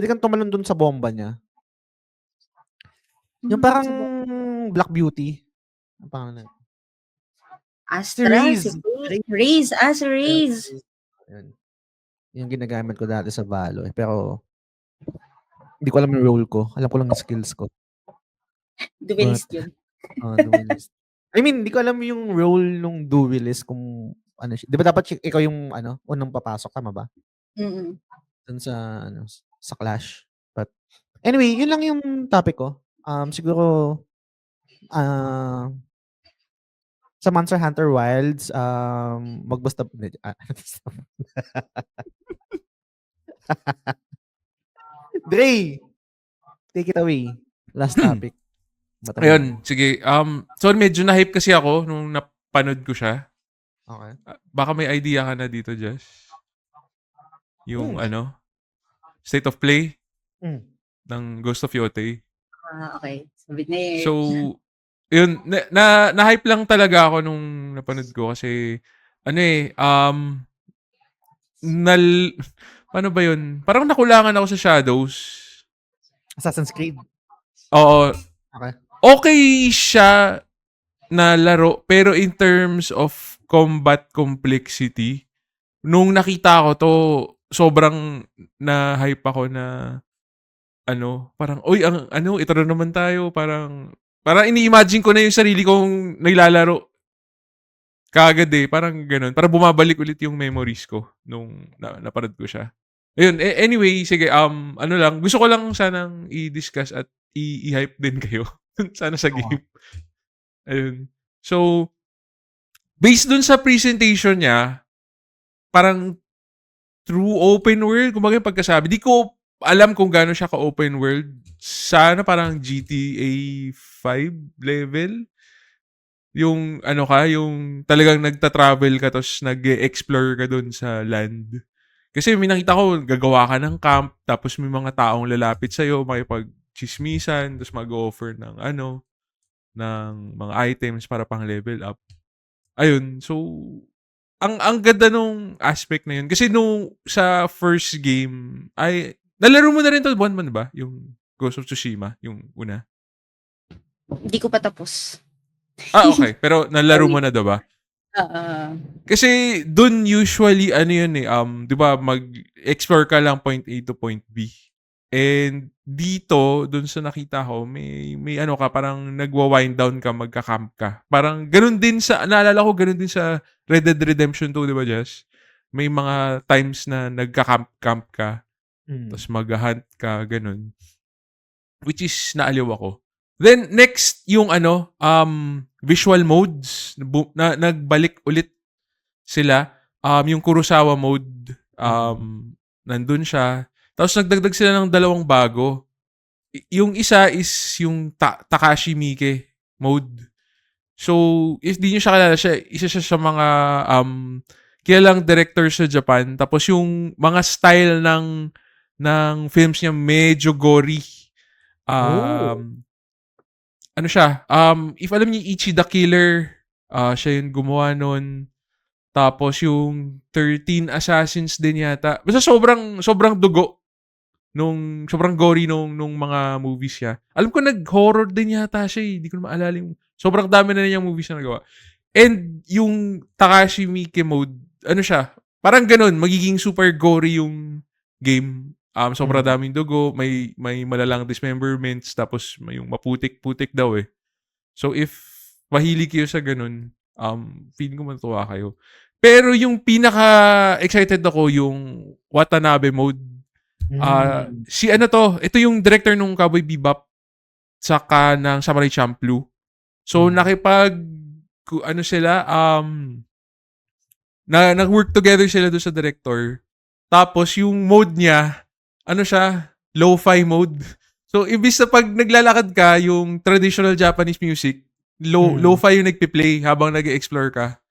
kang tumalon dun sa bomba niya. Yung parang Sa Black Beauty. Anong pangalan nun? Si Astra, si Raze. Raze. Si Raze. Yun. Yung ginagamit ko dati sa Valo, pero hindi ko alam yung role ko. Alam ko lang yung skills ko. But, Duelist yun. duelist. I mean, hindi ko alam yung role nung duelist kung ano siya. 'Di ba dapat ikaw yung unang papasok, tama ba? Mm. Dun sa Clash. But anyway, yun lang yung topic ko. Siguro sa Monster Hunter Wilds, mag-basta hindi, Dre, take it away. Last topic. Bato-bato. Ayun, sige, so medyo na-hype kasi ako nung napanood ko siya. Okay. Baka may idea ka na dito, Josh? Yung Hmm. state of play Hmm. ng Ghost of Yotei. Okay. Sabi ni So, yun, na-hype lang talaga ako nung napanood ko kasi, nal, paano ba yun? Parang nakulangan ako sa Shadows. Assassin's Creed. Oo, Okay. okay siya na laro, pero in terms of combat complexity, nung nakita ko to, sobrang na-hype ako na, parang, uy, ito na naman tayo, parang ini-imagine ko na yung sarili kong nilalaro kaagad parang ganun. Parang bumabalik ulit yung memories ko nung napanood ko siya. Ayun, anyway, sige, gusto ko lang sanang i-discuss at i-hype din kayo. Sana sa Oo. game. Ayun. So, based dun sa presentation niya, parang true open world, kumbaga yung pagkasabi. Di ko alam kung gaano siya ka-open world. Sana parang GTA 5 level. Yung yung talagang nagta-travel ka tapos nag-e-explore ka dun sa land. Kasi may nakita ko, gagawa ka ng camp, tapos may mga taong lalapit sa'yo, makipag-chismisan, tapos mag-offer ng ng mga items para pang level up. Ayun, so, ang ganda nung aspect na yun. Kasi nung sa first game, nalaro mo na rin to, Bon, ba? Yung Ghost of Tsushima, yung una. Hindi ko pa tapos. Okay. Pero nalaro mo na, diba? Kasi dun usually, yun eh, di ba, mag-explore ka lang point A to point B. And dito, dun sa nakita ko, may ka, parang nagwa-wind down ka, magka-camp ka. Parang ganun din naalala ko, ganun din sa Red Dead Redemption 2, di ba, Jess? May mga times na nagka-camp ka, tapos mag-hunt ka, ganun. Which is, naaliw ako. Then, next, yung visual modes, nagbalik ulit sila. Yung Kurosawa mode, nandun siya. Tapos nagdagdag sila ng 2 bago. Yung isa is yung Takashi Miike mode. So, if di nyo siya kilala, isa siya sa mga kilalang director sa Japan. Tapos yung mga style ng films niya medyo gory. Siya, if alam niyo Ichi the Killer, siya yung gumawa nun. Tapos yung 13 Assassins din yata. Basta sobrang dugo sobrang gory nung mga movies niya. Alam ko nag-horror din yata siya eh. Hindi ko na maalala yung sobrang dami na niyang movies na nagawa. And yung Takashi Miike mode, siya, parang ganun, magiging super gory yung game. Sobrang daming dugo, may malalang dismemberments, tapos may yung maputik-putik daw eh. So if mahilig kayo sa ganun, feeling ko matutuwa kayo. Pero yung pinaka-excited ako, yung Watanabe mode. Ito yung director nung Cowboy Bebop, saka ng Samurai Champloo. So sila, nag-work together sila doon sa director. Tapos yung mode niya, siya, lo-fi mode. So, ibig sa pag naglalakad ka, yung traditional Japanese music, lo-fi yung nagpi-play habang nag-explore ka.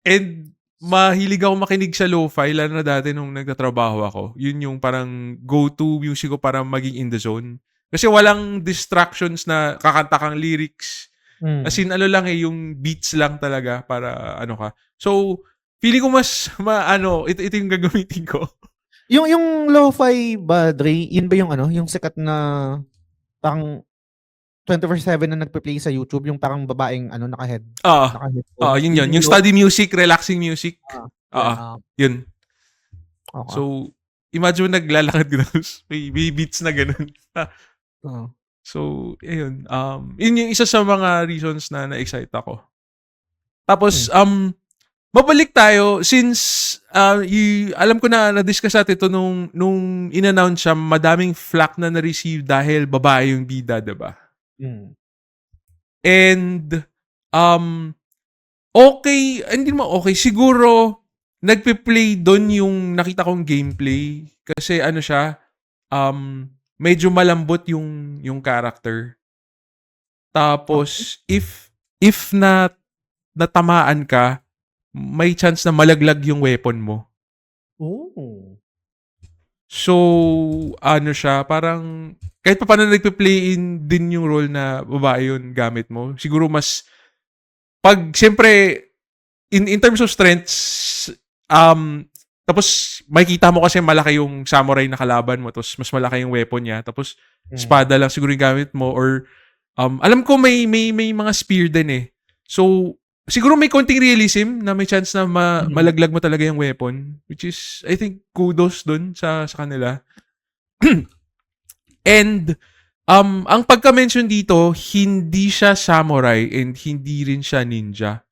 And mahilig ako makinig sa lo-fi, lalo na dati nung nagtatrabaho ako. Yun yung parang go-to music ko para maging in the zone. Kasi walang distractions na kakanta kang lyrics. As in, lang yung beats lang talaga para ka. So, feeling ko mas, ito yung gagamitin ko. Yung lo-fi ba, Dre, yun ba yung sikat na parang 24/7 na nagpe-play sa YouTube, yung parang babaeng naka-headphones? Yun. Yung study music, relaxing music. Yun. Okay. So, imagine mo naglalakad ka may beats na ganun. So, ayun. Yun yung isa sa mga reasons na na-excite ako. Tapos, mabalik tayo since alam ko na na-discuss natin ito nung in-announce siya, madaming flack na na-receive dahil babae yung bida, diba? And okay, hindi naman okay. Siguro nagpe-play doon yung nakita kong gameplay kasi siya, medyo malambot yung character. Tapos if natamaan ka, may chance na malaglag yung weapon mo. So, siya, parang kahit pa paano nagpe-play in din yung role na babae yun gamit mo. Siguro mas siyempre in terms of strengths, tapos makikita mo kasi malaki yung samurai na kalaban mo, tapos mas malaki yung weapon niya, tapos espada lang siguro yung gamit mo, or alam ko may mga spear din eh. So, siguro may konting realism na may chance na malaglag mo talaga yung weapon, which is, I think, kudos dun sa kanila. And, ang pagka-mention dito, hindi siya samurai and hindi rin siya ninja.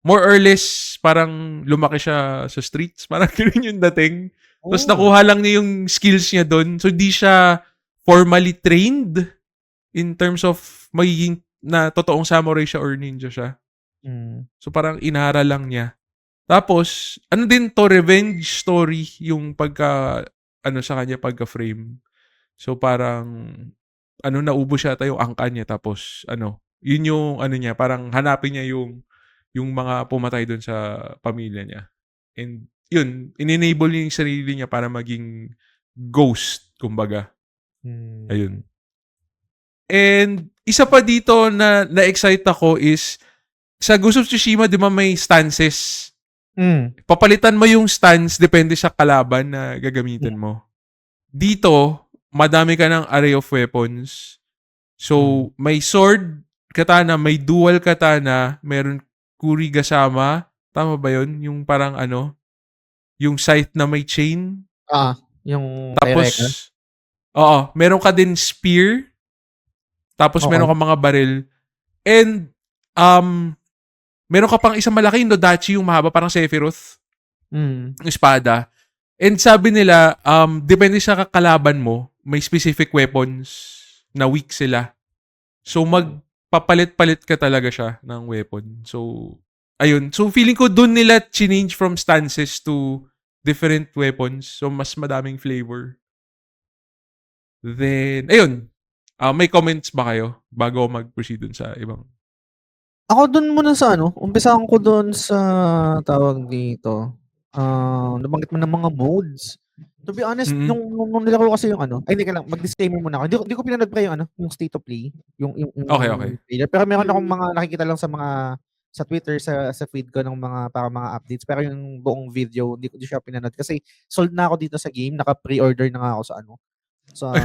More or less, parang lumaki siya sa streets. Parang ganun yung dating. Tapos nakuha lang niya yung skills niya dun. So, di siya formally trained in terms of magiging na totoong samurai siya or ninja siya. So, parang inaral lang niya. Tapos, din to, revenge story yung sa kanya pagka-frame. So, parang, naubos siya yung angka niya. Tapos, yun yung, niya, parang hanapin niya yung mga pumatay doon sa pamilya niya. And, yun, in-enable niya yung sarili niya para maging ghost, kumbaga. Ayun. And isa pa dito na na-excite ako is sa Ghost of Tsushima, di ba may stances? Papalitan mo yung stance depende sa kalaban na gagamitin mo. Dito, madami ka ng array of weapons. So, may sword, katana, may dual katana, meron kurigasama. Tama ba yun? Yung parang yung scythe na may chain. Yung Tapos, Eureka. meron ka din spear. Tapos, meron ka mga baril. And, meron ka pang isang malaki, Nodachi, yung mahaba, parang Sephiroth. Yung espada. And sabi nila, depende sa kakalaban mo, may specific weapons na weak sila. So, magpapalit-palit ka talaga siya ng weapon. So, ayun. So, feeling ko dun nila change from stances to different weapons. So, mas madaming flavor. Then, ayun. May comments ba kayo bago mag-proceed dun sa ibang? Ako dun muna sa umpisahan ko dun sa tawag dito, nabanggit mo ng mga modes. To be honest, nung nilaro ko kasi yung ay hindi ka lang, mag-disclaimer muna ako. Hindi ko pinanood pa yung yung State of Play, yung Okay. trailer. Pero meron akong mga nakikita lang sa Twitter, sa feed ko ng mga updates. Pero yung buong video, hindi ko siya pinanood kasi sold na ako dito sa game, naka-pre-order na nga ako sa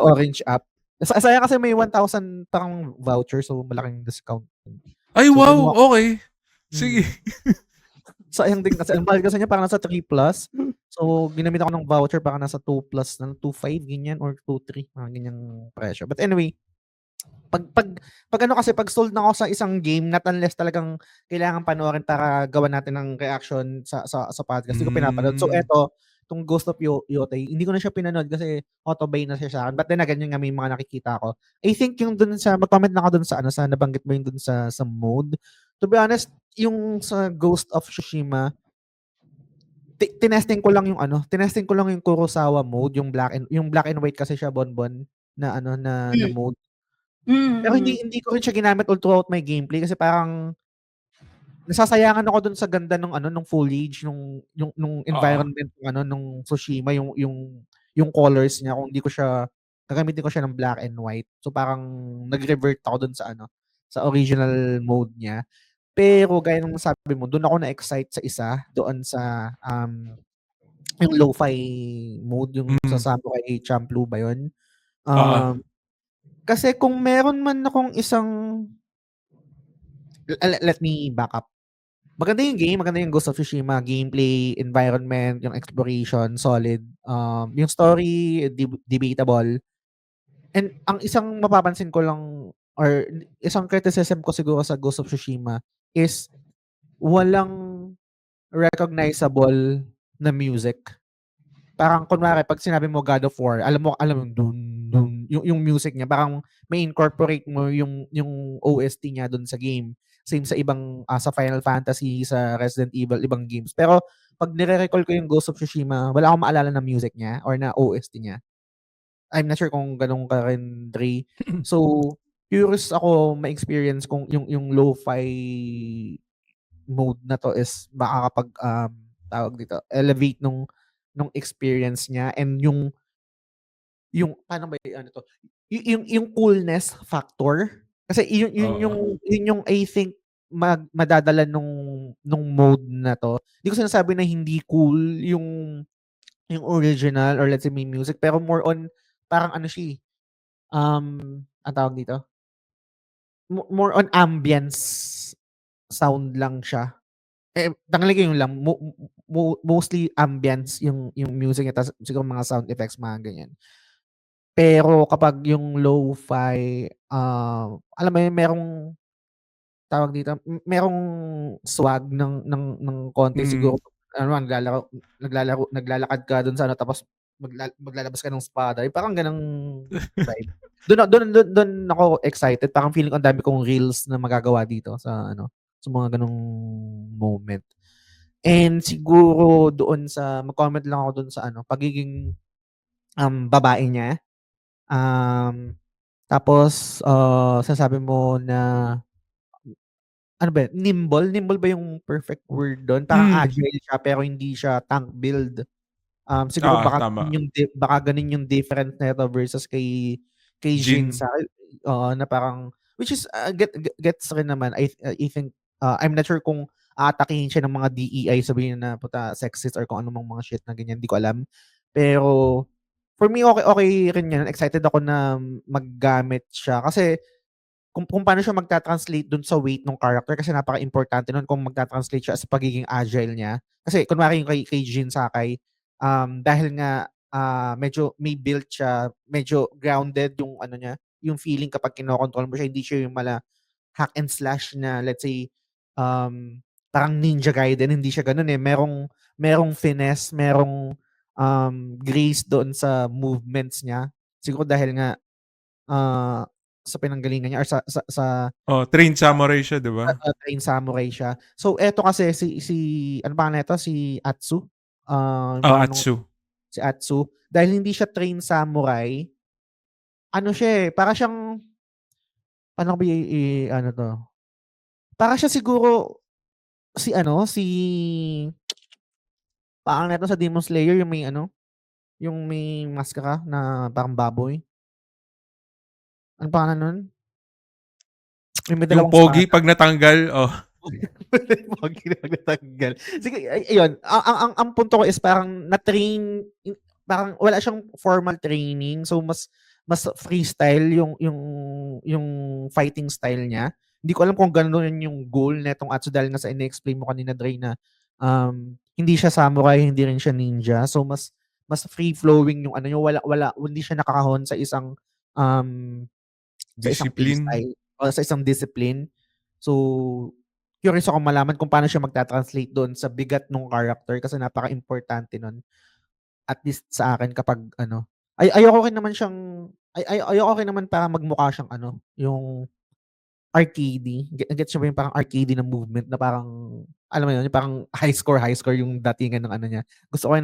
Orange app. Sayang kasi may 1,000 parang voucher, so malaking discount. Ay, So, wow! Okay. Sige. Sayang din kasi ang mahal kasi niya parang nasa 3+. So, ginamit ako ng voucher parang nasa 2+, na 2.5 ganyan or 2.3, mga ganyang presyo. But anyway, pag sold na ako sa isang game, not unless talagang kailangan panoorin para gawan natin ng reaction sa podcast, hindi ko pinapanood. So eto, itong Ghost of Yotei, hindi ko na siya pinanood kasi auto-buy na siya sa akin. But then again, yung nga may mga nakikita ko. I think yung dun sa, mag-comment na ako dun sa sa nabanggit mo yung dun sa mode. To be honest, yung sa Ghost of Tsushima, tinesting ko lang yung Kurosawa mode, yung black and white kasi siya, Bonbon, na na mode. Pero hindi ko rin siya ginamit all throughout my gameplay kasi parang nasasayangan ako dun sa ganda nung foliage, nung environment nung Tsushima, yung colors niya, kung hindi ko siya gagamitin ko siya ng black and white. So parang nag-revert ako dun sa sa original mode niya. Pero gaya ng sabi mo, dun ako na-excite sa isa, doon sa yung lo-fi mode, yung sa Samurai Champloo ba yun? Kasi kung meron man akong isang let me back up. Maganda yung game, maganda yung Ghost of Tsushima, gameplay, environment, yung exploration, solid. Yung story, debatable. And ang isang mapapansin ko lang, or isang criticism ko siguro sa Ghost of Tsushima is walang recognizable na music. Parang kunwari pag sinabi mo God of War, alam mo dun yung music niya, parang may incorporate mo yung OST niya dun sa game. Same sa ibang sa Final Fantasy, sa Resident Evil, ibang games. Pero pag nire-recall ko yung Ghost of Tsushima, wala akong maalala na music niya or na OST niya. I'm not sure kung ganun ka rin, Dre. So, curious ako ma-experience kung yung lo-fi mode na to is makakapag tawag dito, elevate nung experience niya, and yung paano ba to? Yung coolness factor. Kasi yun yung I think madadala nung mode na to. Hindi ko sinasabi na hindi cool yung original or let's say may music, pero more on parang siya ang tawag dito? More on ambience sound lang siya. Tanglagay yun lang, mostly ambience yung music niya, tas siguro mga sound effects, mga ganyan. Pero kapag yung lo-fi, alam mo yun, merong tawag dito, merong swag ng konti siguro. Naglalakad ka dun sa tapos maglalabas ka ng espada, parang ganong vibe. Doon ako excited, parang feeling ko ang dami kong reels na magagawa dito sa sa mga ganong moment. And siguro doon sa mag-comment lang ako doon sa pagiging babae niya. Tapos sinasabi mo na ano ba 'yun, nimble? Nimble ba yung perfect word do'n? Parang agile siya pero hindi siya tank build. Siguro Oo, baka tama. gano'n yung difference nito versus kay Jin Jin. sa oo, na parang which is, gets rin naman. I think, I'm not sure kung aatakihin siya ng mga DEI, sabihin na puta sexist or kung ano mang mga shit na ganyan, di ko alam. Pero for me, okey rin 'yun. Excited ako na maggamit siya kasi kung paano siya magta-translate dun sa weight nung character kasi napakaimportante nun kung magta-translate siya sa pagiging agile niya. Kasi kunwari yung kay Jin Sakai, dahil nga, medyo may build siya, medyo grounded yung ano niya, yung feeling kapag kinokontrol mo siya, hindi siya yung hack and slash na let's say, parang Ninja Gaiden, hindi siya gano'n, eh. Merong finesse, grace doon sa movements niya. Siguro dahil nga, ah, sa pinanggalingan niya or sa Oh, trained samurai siya, 'di ba? trained samurai siya. So eto kasi si ano pangalan nito, si Atsu? Yung Oh, pangalan nung Atsu. si Atsu, dahil hindi siya trained samurai, ano siya, eh, para siyang paano ko ba ano 'to, para siya siguro si ano, si pangalan nito sa Demon Slayer yung may ano, yung may maskara na parang baboy. Anong pangalan nun? Yung may Yung dalawang pogi espada. 'pag natanggal, oh. Pogi na nagtatanggal. Sige, ayun, ang punto ko is parang na-train, parang wala siyang formal training, so mas freestyle yung fighting style niya. Hindi ko alam kung gano'n yung goal nitong Atsu dahil nga sa ine-explain mo kanina, Dre, na, hindi siya samurai, hindi rin siya ninja. So mas free flowing yung ano niya, hindi siya nakakahon um, sa isang Discipline. playstyle o sa isang discipline. So, curious akong malaman kung paano siya magta-translate doon sa bigat nung character kasi napakaimportante nun, at least sa akin kapag ano, ayoko rin naman siyang ayoko rin naman parang magmukha siyang ano, yung arcade. Gets niyo ba yung parang arcade na movement na parang, alam mo yun, yung parang high score yung datingan ng ano niya. Gusto ko rin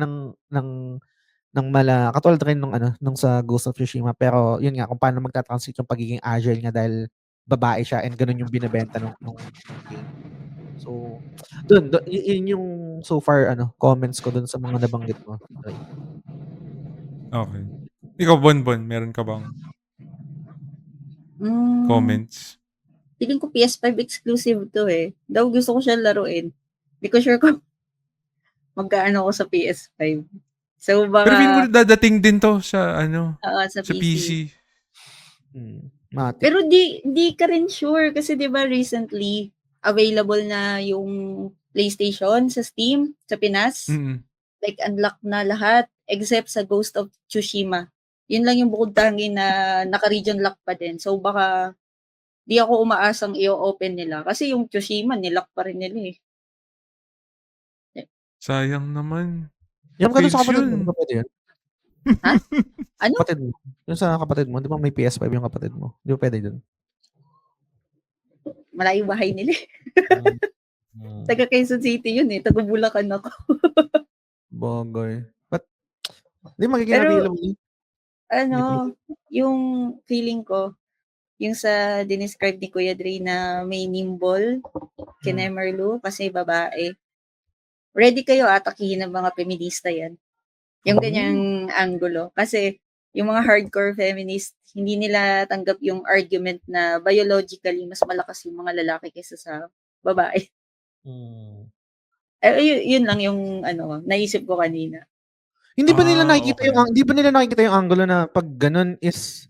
katulad rin nung ano, nung sa Ghost of Tsushima, pero yun nga kung paano magta-translate yung pagiging agile niya dahil babae siya and gano'n yung binebenta nung game. So, yun yung so far ano, comments ko dun sa mga nabanggit mo, Dre. Okay. Ikaw, Bonbon, meron ka bang Hmm, comments? feeling ko PS5 exclusive 'to, eh. Though gusto ko siyang laruin. Di ko sure kung magkaano ako sa PS5. So, Pero feeling ko baka dadating din 'to sa ano, oo, sa sa PC. PC. Matic. Pero di ka rin sure kasi 'di ba recently available na yung PlayStation sa Steam sa Pinas. Mm. Like unlock na lahat except sa Ghost of Tsushima. Yun lang yung bukod tangi na naka-region lock pa din. So baka di ako umaasang i-o-open nila kasi yung Tsushima nilock pa rin nila, eh. Sayang naman. Yung ka dun sa Fails kapatid mo, di yun. ba puwede yun? Ha? Ano? Kapatid mo, yung sa kapatid mo, di ba may PS5 yung kapatid mo? Di ba puwede dun? Malayo bahay nila, eh. Hmm. Taga Quezon City yun, eh, taga Bulacan ako. Bagay. Ba't di magiging Pero available yun? Hindi pa ano, yung feeling ko, yung sa dinescribe ni Kuya Dre na may nimble, kinemerlu kasi babae. Ready kayo atakihin ng mga feminista yan. Yung ganyang anggulo. Kasi yung mga hardcore feminist, hindi nila tanggap yung argument na biologically mas malakas yung mga lalaki kaysa sa babae. Yun lang yung ano, naisip ko kanina. Hindi ba nila nakikita Okay. hindi ba nila nakikita yung angulo na 'pag gano'n is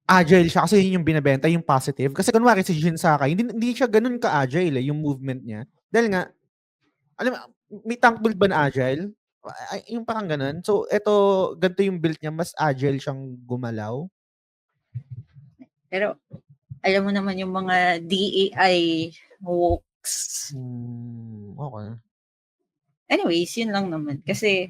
agile siya kasi yun yung binebenta, yung positive? Kasi kunwari si Jin Sakai, hindi siya gano'n ka-agile, eh, yung movement niya. Dahil nga, alam mo, may tank build ba na agile? Yung parang gano'n. So, eto ganito yung build niya, mas agile siyang gumalaw. Pero alam mo naman yung mga DEI wokes. Okey. Anyways, yun lang naman. Kasi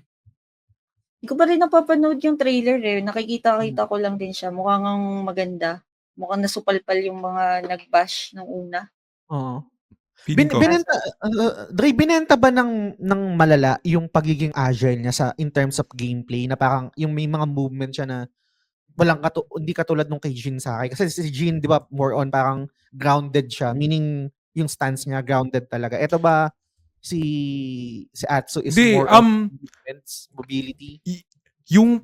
di ko pa rin napapanood yung trailer, eh. Nakikita-kita ko lang din siya. Mukha ngang maganda. Mukhang nasupalpal yung mga nag-bash nung una. Oo. Feeling ko. Binenta, Dre, binenta ba ng malala yung pagiging agile niya in terms of gameplay na parang yung may mga movement siya na hindi katulad nung kay Jin Sakai. Kasi si Jin, 'di ba, more on parang grounded siya, meaning yung stance niya, grounded talaga. Ito ba si Atsu is Hindi, more of movements, mobility? yung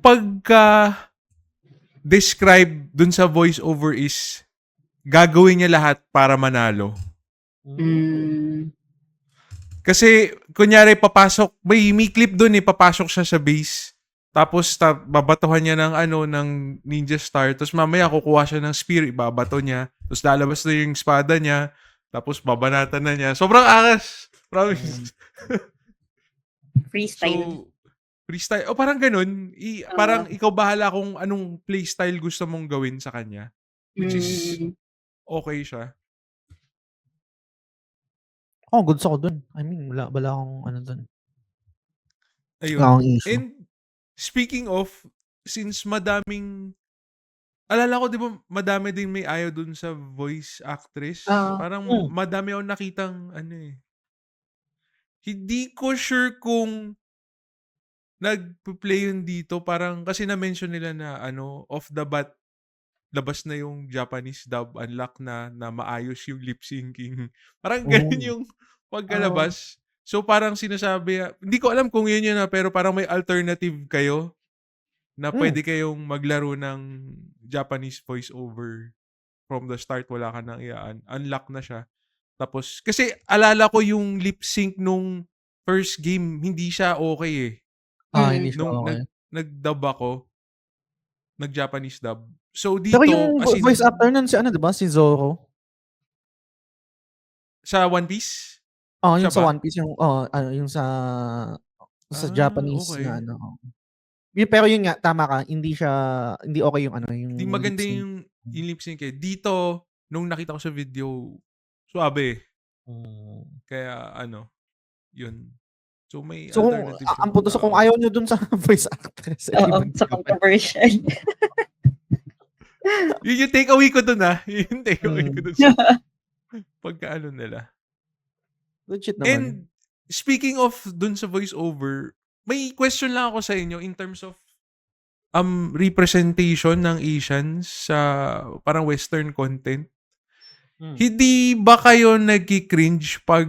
describe dun sa voiceover is gagawin niya lahat para manalo. Kasi, kunyari, may clip dun papasok siya sa base. Tapos, babatuhan niya ng ninja star. Tapos, mamaya, kukuha siya ng spear, ibabato niya. Tapos, lalabas na yung espada niya. Tapos, babanatan na niya. Sobrang angas. Promise. Freestyle. So, freestyle. O, parang ganun. Parang ikaw bahala kung anong playstyle gusto mong gawin sa kanya. Which is, okay siya. Goods ako dun. I mean, wala akong dun. Ayun. Wala akong issue. And, speaking of, since alala ko, di ba, madami din may ayaw dun sa voice actress. Parang madami akong nakitang, hindi ko sure kung nag-play yun dito. Parang, kasi na-mention nila na, off the bat, labas na yung Japanese dub, unlock na maayos yung lip syncing. Parang ganun yung pagkalabas. So parang sinasabi, hindi ko alam kung yun pero parang may alternative kayo na pwede kayong maglaro ng Japanese voiceover from the start, wala ka nang unlock na siya. Tapos, kasi alala ko yung lip sync nung first game, hindi siya okay Hindi siya nung okay. nag-dub ako, nag-Japanese dub. So Pero dito, yung voice actor nun si diba? Si Zoro? Sa One Piece? Yung Siya sa ba? One Piece, yung sa Japanese okay. na pero yun nga, tama ka, hindi okay yung yung Hindi maganda lip sync. yung lip sync Dito, nung nakita ko sa video, suabe. Kaya yun. So may alternative sa ang punto kung ayaw nyo dun sa voice actress. Sa controversial. Yun yung take away ko dun Yun yung take away ko dun sa pagkaano nila. Legit naman. And speaking of dun sa voiceover, may question lang ako sa inyo in terms of representation ng Asians sa parang Western content. Hindi ba kayo nagki-cringe pag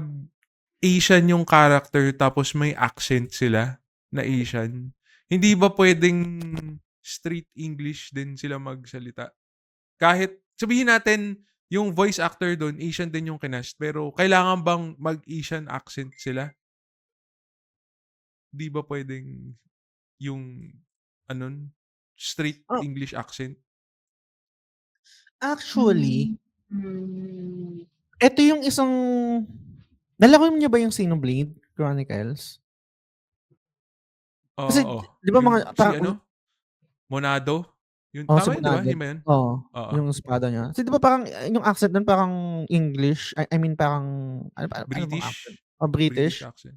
Asian yung character tapos may accent sila na Asian? Hindi ba pwedeng street English din sila magsalita? Kahit sabihin natin yung voice actor doon, Asian din yung kinast, pero kailangan bang mag-Asian accent sila? Di ba pwedeng yung street English accent? Actually, ito yung isang nalaro niyo ba yung Xenoblade Chronicles? Kasi, di ba mga Monado? Yung si tama yun, di ba? Monado. Yun ba yun? Yung espada niya. Kasi di ba parang yung accent doon parang English, I mean parang British. British accent.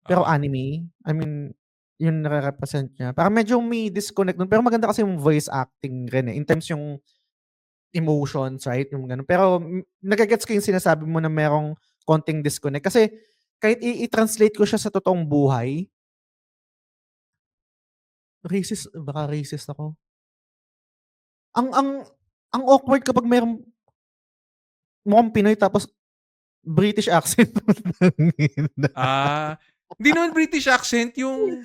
Pero anime, I mean yung nare-represent niya. Parang medyo may disconnect doon, pero maganda kasi yung voice acting rin in terms yung emotions, right? Yung ganun. Pero nagagets ko yung sinasabi mo na merong konting disconnect kasi kahit i-translate ko siya sa totoong buhay, baka racist ako. Ang awkward kapag merong mukhang Pinoy tapos British accent. Hindi naman British accent, yung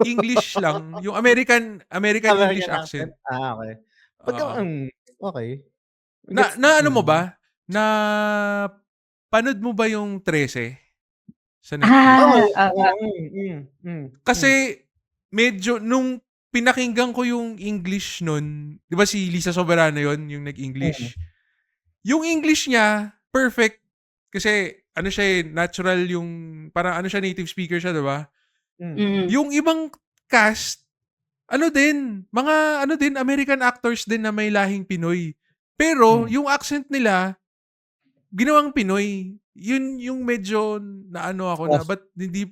English lang, yung American English accent. Okay. Okay. Ano mo ba? Na panood mo ba yung 13 sa Netflix? Kasi medyo nung pinakinggan ko yung English nun, 'di ba si Lisa Soberano yon yung nag-English. Yung English niya perfect kasi siya natural yung parang siya native speaker siya, 'di ba? Yung ibang cast mga American actors din na may lahing Pinoy. Pero yung accent nila ginawang Pinoy. Yun yung medyo ako na but hindi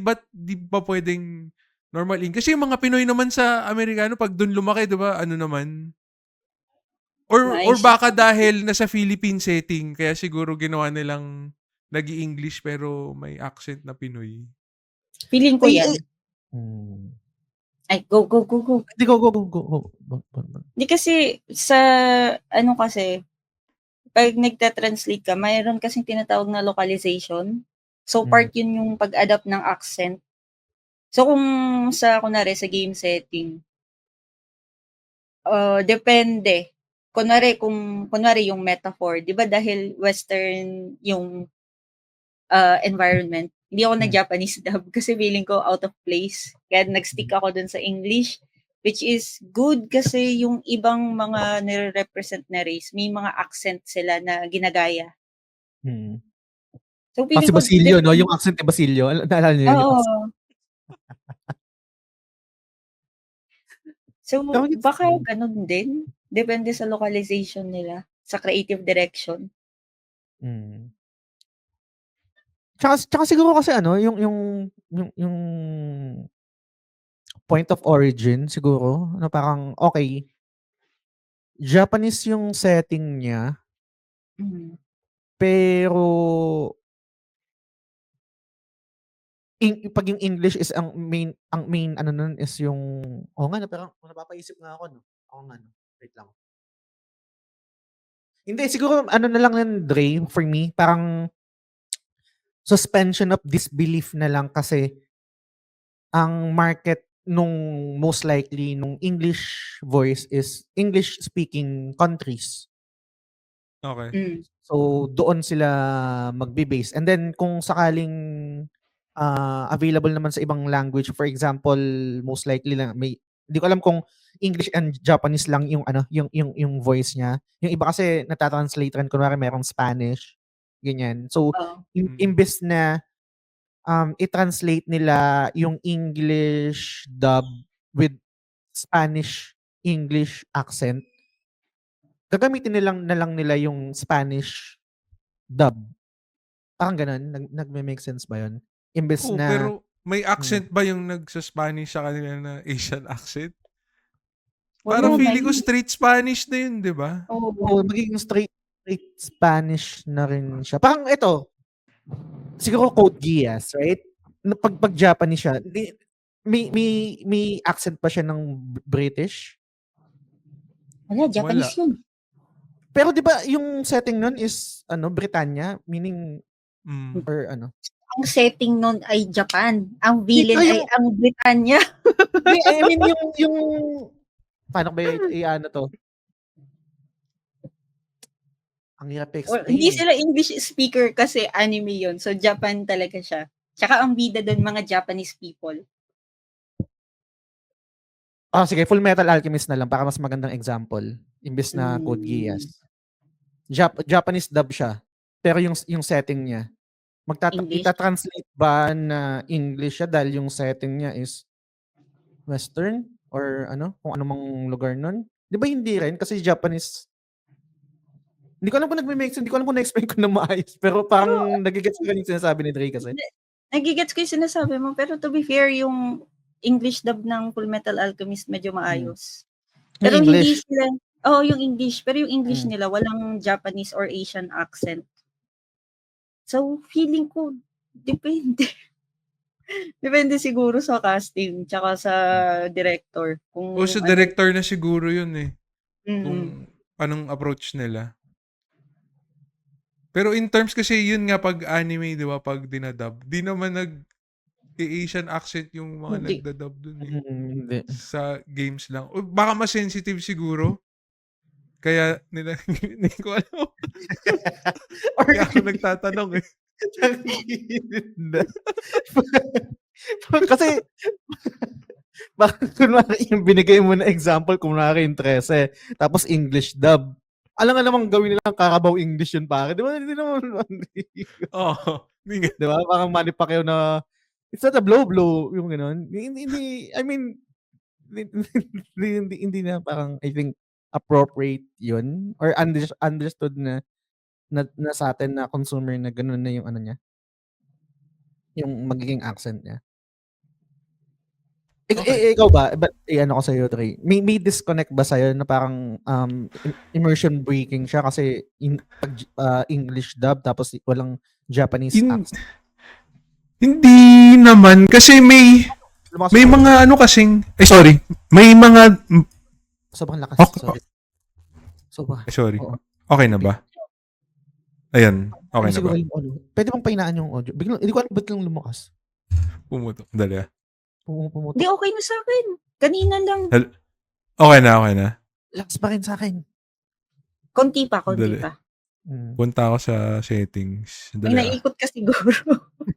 ba pwedeng normal English? Kasi yung mga Pinoy naman sa Amerikano pag doon lumaki, 'di ba? Naman? Or baka dahil nasa Philippine setting kaya siguro ginawa nilang nag-i-English pero may accent na Pinoy. Feeling ko yan. Ay, go. Hindi, go. Hindi kasi, kasi, 'pag nagta-translate ka mayroon kasing tinatawag na localization. So, part yun yung pag-adapt ng accent. So, kung kunwari sa game setting, depende. Kunwari yung metaphor, 'di ba dahil western yung, environment, hindi ako nag-Japanese dub kasi feeling ko out of place. Kaya nag-stick ako dun sa English, which is good kasi yung ibang mga nire-represent na race, may mga accent sila na ginagaya. So, Si feeling ko Basilio, no? Yung accent ni Basilio. Naalala niyo yun? Yung accent. Oo. So, Pero it's baka ganun din, depende sa localization nila, sa creative direction. Tsaka siguro kasi yung point of origin siguro na parang okay, Japanese yung setting niya, pero pag yung English is ang main ano nun is yung nga 'no, pero napapaisip nga ako 'no. Oo nga 'no, wait lang. Hindi siguro ano na lang yun Dre, for me parang suspension of disbelief na lang kasi ang market nung most likely nung English voice is English speaking countries. Okay. Hmm. So, doon sila magbe-base and then kung sakaling, available naman sa ibang language, for example, most likely lang hindi ko alam kung English and Japanese lang yung ano, yung voice niya. Yung iba kasi nata-translate rin kunwari merong Spanish, ganyan. So, Oo. imbes na, i-translate nila yung English dub with Spanish English accent, gagamitin na lang nila yung Spanish dub. Parang gano'n, nagme-make sense ba 'yun? Imbes Oo, na pero may accent ba yung nagsa-Spanish sa kanila na Asian accent? Parang Wala na feeling ko yun. straight Spanish na yun, 'di ba? Oo. magiging straight Spanish na rin siya. Parang ito, siguro Code Geass, right? Na pag Japanese siya, may accent pa siya ng British? Wala, Wala. Japanese yun. Pero 'di ba yung setting nun is ano, Britanya? Meaning or ano? Ang setting nun ay Japan. Ang Hindi, villain ay ang Britanya. Hindi, I mean yung paano ko ba i-ano 'to? Ang hirap Hindi i-explain, eh. sila English speaker kasi anime yun. So, Japan talaga siya. Tsaka ang bida dun mga Japanese people. Sige, Fullmetal Alchemist na lang para mas magandang example imbes na Code Geass. Japanese dub siya, pero yung setting niya, English. ita-translate ba na English siya dahil yung setting niya is Western or ano, kung ano mang lugar nun? 'Di ba hindi rin kasi Japanese. Hindi ko alam kung nagme-make sense, hindi ko alam kung na-explain ko ng maayos, pero parang nage-gets ko rin yung sinasabi ni Dre kasi. Nagigets ko yung sinasabi mo, pero to be fair, yung English dub ng Fullmetal Alchemist medyo maayos. Yung Pero hindi English. sila, yung English, pero yung English nila walang Japanese or Asian accent. So, feeling ko, depende. Depende siguro sa casting, tsaka sa director. O sa director na siguro yun, eh. Mm. Kung anong approach nila. Pero in terms kasi yun nga 'pag anime, 'di ba, 'pag dinadub, di naman nag-i-Asian accent yung mga Hindi. nagda-dub dun, eh. Hindi. Sa games lang. O baka mas sensitive siguro. Kaya nila hindi ko alam. Kaya ako nagtatanong, eh. Kasi bakit kunwari yung binigay mo na example kunwari yung 13 tapos English dub. Alam nga namang gawin nilang Carabao English yun pare. Di ba hindi naman Oo. di ba? Parang Manny Pacquiao na it's not a blow yung gano'n. Hindi I mean hindi na parang I think appropriate yun or understood na sa atin na consumer na gano'n na yung ano niya, yung magiging accent niya. Okay. Ikaw ba, ba't i-ano ko sa'yo Dre, may disconnect ba sa'yo na parang, immersion breaking siya kasi pag English dub tapos walang Japanese accent? Hindi naman kasi may mga ano kasing sorry, may mga Sobrang lakas, sorry. sorry. Okay na ba? Ayan, okey Ano na ba? siguro yung audio. Puwede bang pahinaan yung audio? Biglang hindi ko alam ba't biglang lumakas. Pumutok, dali, Hindi, Pumutok. okey na sa'kin. Kanina lang. Okey na. Lakas pa rin sa'kin. Konti pa. Dali. Punta ako sa settings. May Dali, naikot ka siguro.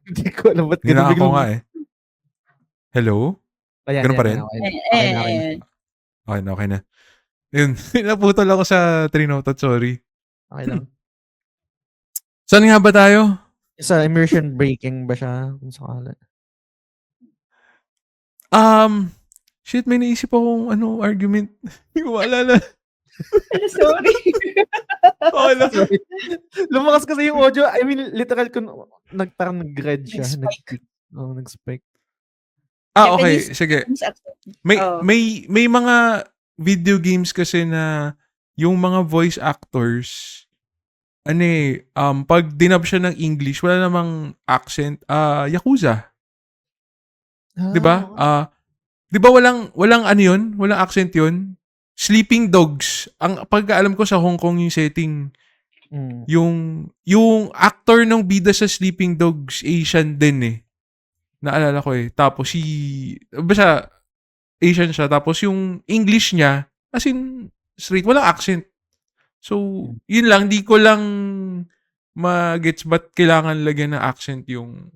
Hindi ko alam ba't ganun Ginaan ko biglang nga, eh. Hello? Ayan, Ganun pa rin? okey na. Ayan. Okey na. Ayun, naputol ako sa trinotot, sorry. Okey lang. Saan nga ba tayo? Sa immersion breaking ba siya kung sakali? Shit, may naisip akong argument. Hindi ko maalala. Sorry. Okay lang. Sorry. Lumakas kasi yung audio. I mean, literal parang nag-red siya. Nag-spike. Nag-spike. Okay, sige. Oh. May mga video games kasi na yung mga voice actors, pag dinub siya ng English, wala namang accent. Yakuza. Di ba? Di ba walang yun? Walang accent yun? Sleeping Dogs. Ang pagkaalam ko sa Hong Kong yung setting, yung actor ng bida sa Sleeping Dogs, Asian din eh. Naalala ko eh. Tapos basta Asian siya. Tapos yung English niya, as in, straight, walang accent. So, yun lang. Di ko lang ma-gets ba't kailangan lagyan ng accent yung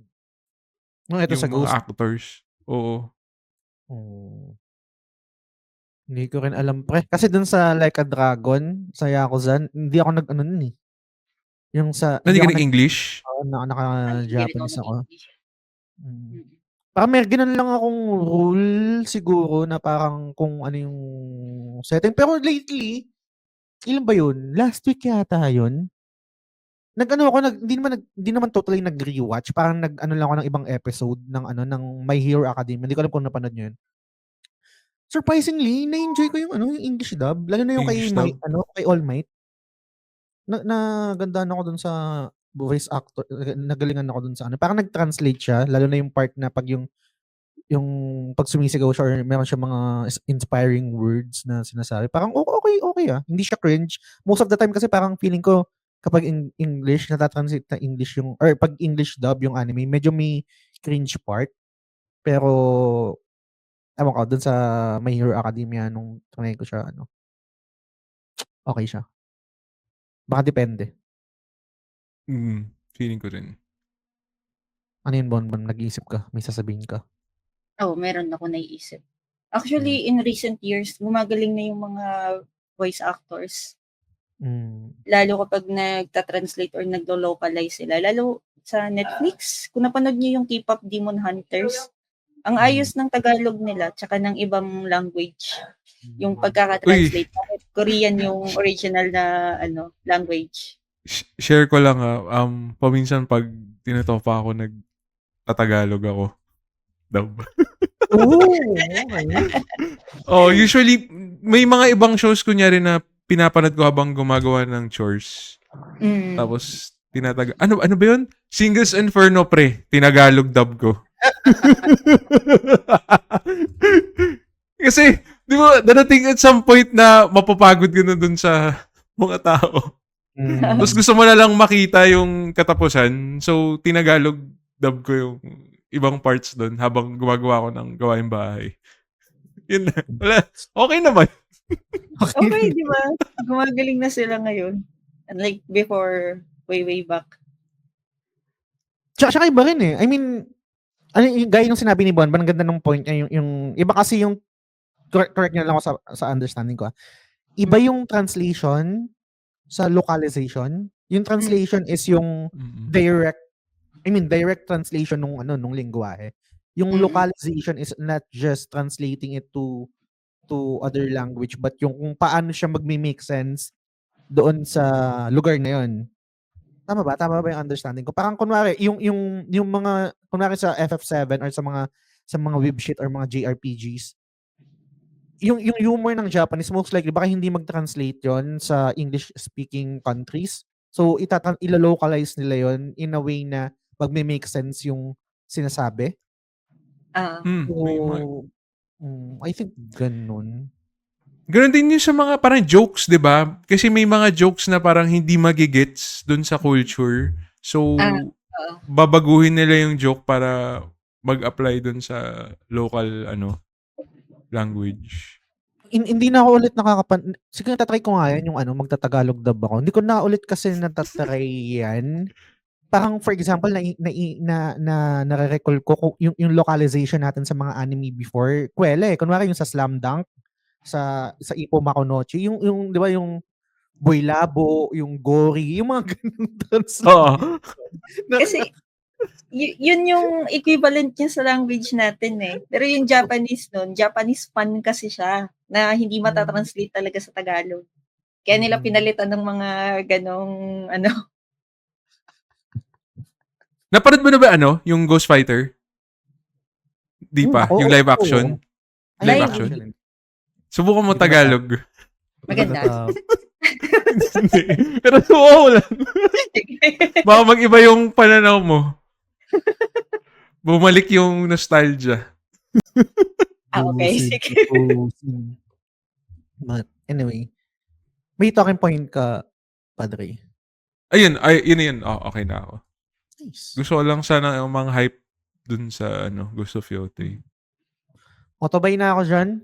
Ito sa mga Ghost. actors. Oo. Hindi ko rin alam pre. Kasi dun sa Like a Dragon, sa Yakuza, hindi ako nag-ano nun eh. Yung sa... Hindi ka nag-English? Naka-Japanese ako. Parang may ganun lang akong rule siguro na parang kung ano yung setting. Pero lately, ilan ba yun? Last week yata yun. Hindi naman totally nag-rewatch. Parang nag-ano lang ako ng ibang episode ng My Hero Academia. Hindi ko alam kung napanood nyo yun. Surprisingly, na-enjoy ko yung English dub. Lalo na yung kay All Might. Nagandahan ako dun sa voice actor. Nagalingan ako dun sa Parang nag-translate siya. Lalo na yung part na pag yung pag sumisigaw siya or meron siya mga inspiring words na sinasabi. Parang okay Hindi siya cringe. Most of the time kasi parang feeling ko kapag English, natatranslate na English or pag English dub yung anime, medyo may cringe part. Pero ewan ko, dun sa My Hero Academia, nung trinay ko siya, okay siya. Baka depende. Feeling ko rin. Ano yun, Bonbon? Nag-iisip ka? May sasabihin ka? Meron ako naiisip. Actually, in recent years, gumagaling na yung mga voice actors. Lalo kapag nagta-translate or naglo-localize sila. Lalo sa Netflix, kung napanood niyo yung K-pop Demon Hunters, ang ayos ng Tagalog nila tsaka ng ibang language. Yung pagkaka-translate. Korean yung original na language. Share ko lang paminsan pag tinatopa ako, nagtatagalog ako. Dub. Okay. Usually, may mga ibang shows kunyari na pinapanood ko habang gumagawa ng chores. Tapos, ano ba yun? Singles Inferno pre. Tinagalog dub ko. Kasi, di ba, dadating at some point na mapapagod ka na dun sa mga tao. Tapos gusto mo na lang makita yung katapusan. So, tinagalog dub ko yung ibang parts dun habang gumagawa ko ng gawaing bahay. Yun na. Wala. Okay naman. Okay, di ba? Gumagaling na sila ngayon. Unlike before, way back. Tsaka iba rin eh. I mean, gaya ng sinabi ni Bon, ang ganda ng point niya, yung iba kasi yung, correct niya lang ako sa understanding ko. Iba yung translation sa localization. Yung translation is yung direct translation nung lengguwahe. Yung localization is not just translating it to other language, but yung kung paano siya magme-make sense doon sa lugar na yun. Tama ba yung understanding ko? Parang kunwari yung mga kunwari sa FF7 or sa mga web shit or mga JRPGs, yung humor ng Japanese most likely baka hindi mag-translate yon sa English speaking countries. So ila-localize nila yon in a way na magme-make sense yung sinasabi. I think ganun. Gano'n din yung sa mga parang jokes, 'di ba? Kasi may mga jokes na parang hindi magigets dun sa culture. So, Oo. babaguhin nila yung joke para mag-apply dun sa local language. Hindi na ako ulit siguro ta-try ko nga 'yan yung magta-Tagalog dub ako. Hindi ko na ulit kasi nata-try 'yan. Parang for example nare-recall ko kung yung localization natin sa mga anime before, kwela, kunwari yung sa Slam Dunk, sa Ippo Makunochi, yung 'di ba yung Boy Labo, yung Gory, yung mga gano'ng Oo. translation na Kasi yun yung equivalent niya sa language natin eh. Pero yung Japanese nun, Japanese fan kasi siya na hindi mata-translate talaga sa Tagalog. Kaya nila pinalitan ng mga ganong Napanood mo na ba yung Ghost Fighter? Di pa? ako, Yung live oo. action? Ay, Live Live. action? hindi Subukan mo ko natapos. Tagalog. Hindi ko Maganda. natapos. Hindi. Pero oo lang. Baka mag-iba yung pananaw mo. Bumalik yung nostalgia. Okay, Buset, sige. tapusin. But anyway, may talking point ka, Padre. Ayun, yun. Oh, okay na ako. Nice. Gusto ko lang sana yung mga hype dun sa Ghost of Yotei. Otobay na ako dyan.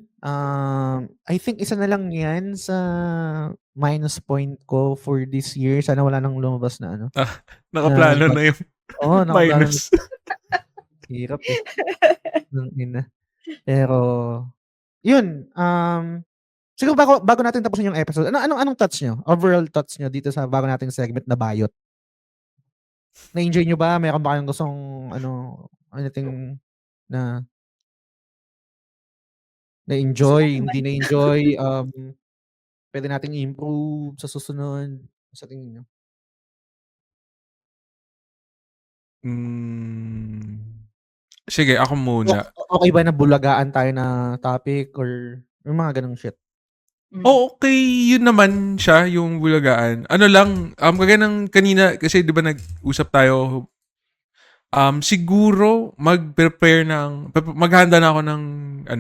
I think isa na lang yan sa minus point ko for this year. Sana wala nang lumabas na Nakaplano na yung nakaplano na. minus. Hirap eh. Ina. Pero, yun. Siguro bago natin tapusin yung episode, anong thoughts nyo? Overall thoughts nyo dito sa bago nating segment na Bayot? Na-enjoy nyo ba? Mayroon ba kayong gustong anything na na-enjoy, hindi na-enjoy, pwede nating i-improve sa susunod sa tingin nyo? Sige, ako muna. Okay ba na bulagaan tayo na topic or yung mga ganong shit? Okay, yun naman siya, yung bulagaan. Ano lang, kagaya ng kanina, kasi di ba nag-usap tayo, siguro maghanda na ako ng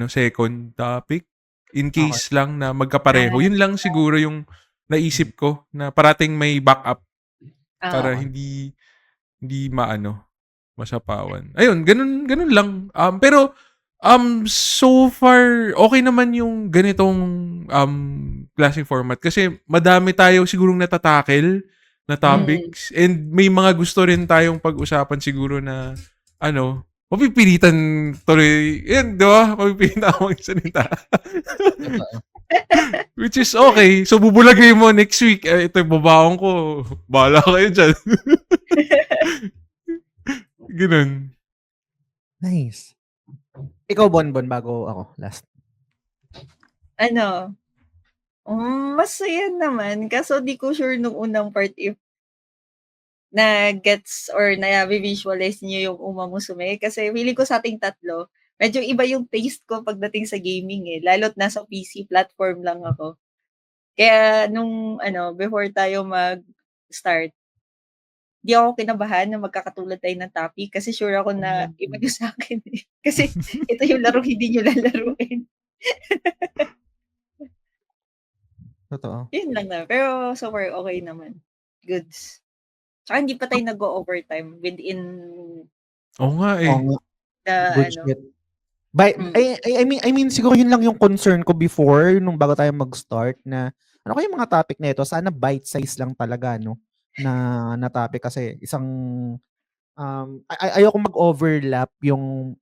second topic in case lang na magkapareho. Yun lang siguro yung naisip ko na parating may backup para hindi masapawan. Ayun, ganun lang. Pero so far okay naman yung ganitong klaseng format kasi madami tayo sigurong natatakel na topics and may mga gusto rin tayong pag-usapan siguro na mapipilitan tuloy. Yan, di ba? Mapipilitan ako magsalita. Which is okay. So, bubulagay mo next week. Ito yung babaong ko. Bahala kayo dyan. Ganun. Nice. Ikaw, Bonbon, bago ako last. Masaya naman. Kaso di ko sure nung unang part if na-gets or na-visualize niyo yung Uma Musume. Kasi feeling ko sa ating tatlo, medyo iba yung taste ko pagdating sa gaming eh. Lalo't nasa PC platform lang ako. Kaya nung before tayo mag-start, di ako kinabahan na magkakatulad tayo ng topic kasi sure ako na iba yung sa akin eh. Kasi ito yung laro hindi nyo lalaruin. Totoo. Yun lang na. Pero so far, okay naman. Goods. Tsaka hindi pa tayo nag-overtime within Oo nga eh. Good shit. I mean, siguro yun lang yung concern ko before, nung bago tayo mag-start, na ano kaya yung mga topic na ito? Sana bite size lang talaga, na topic kasi isang ayoko mag-overlap yung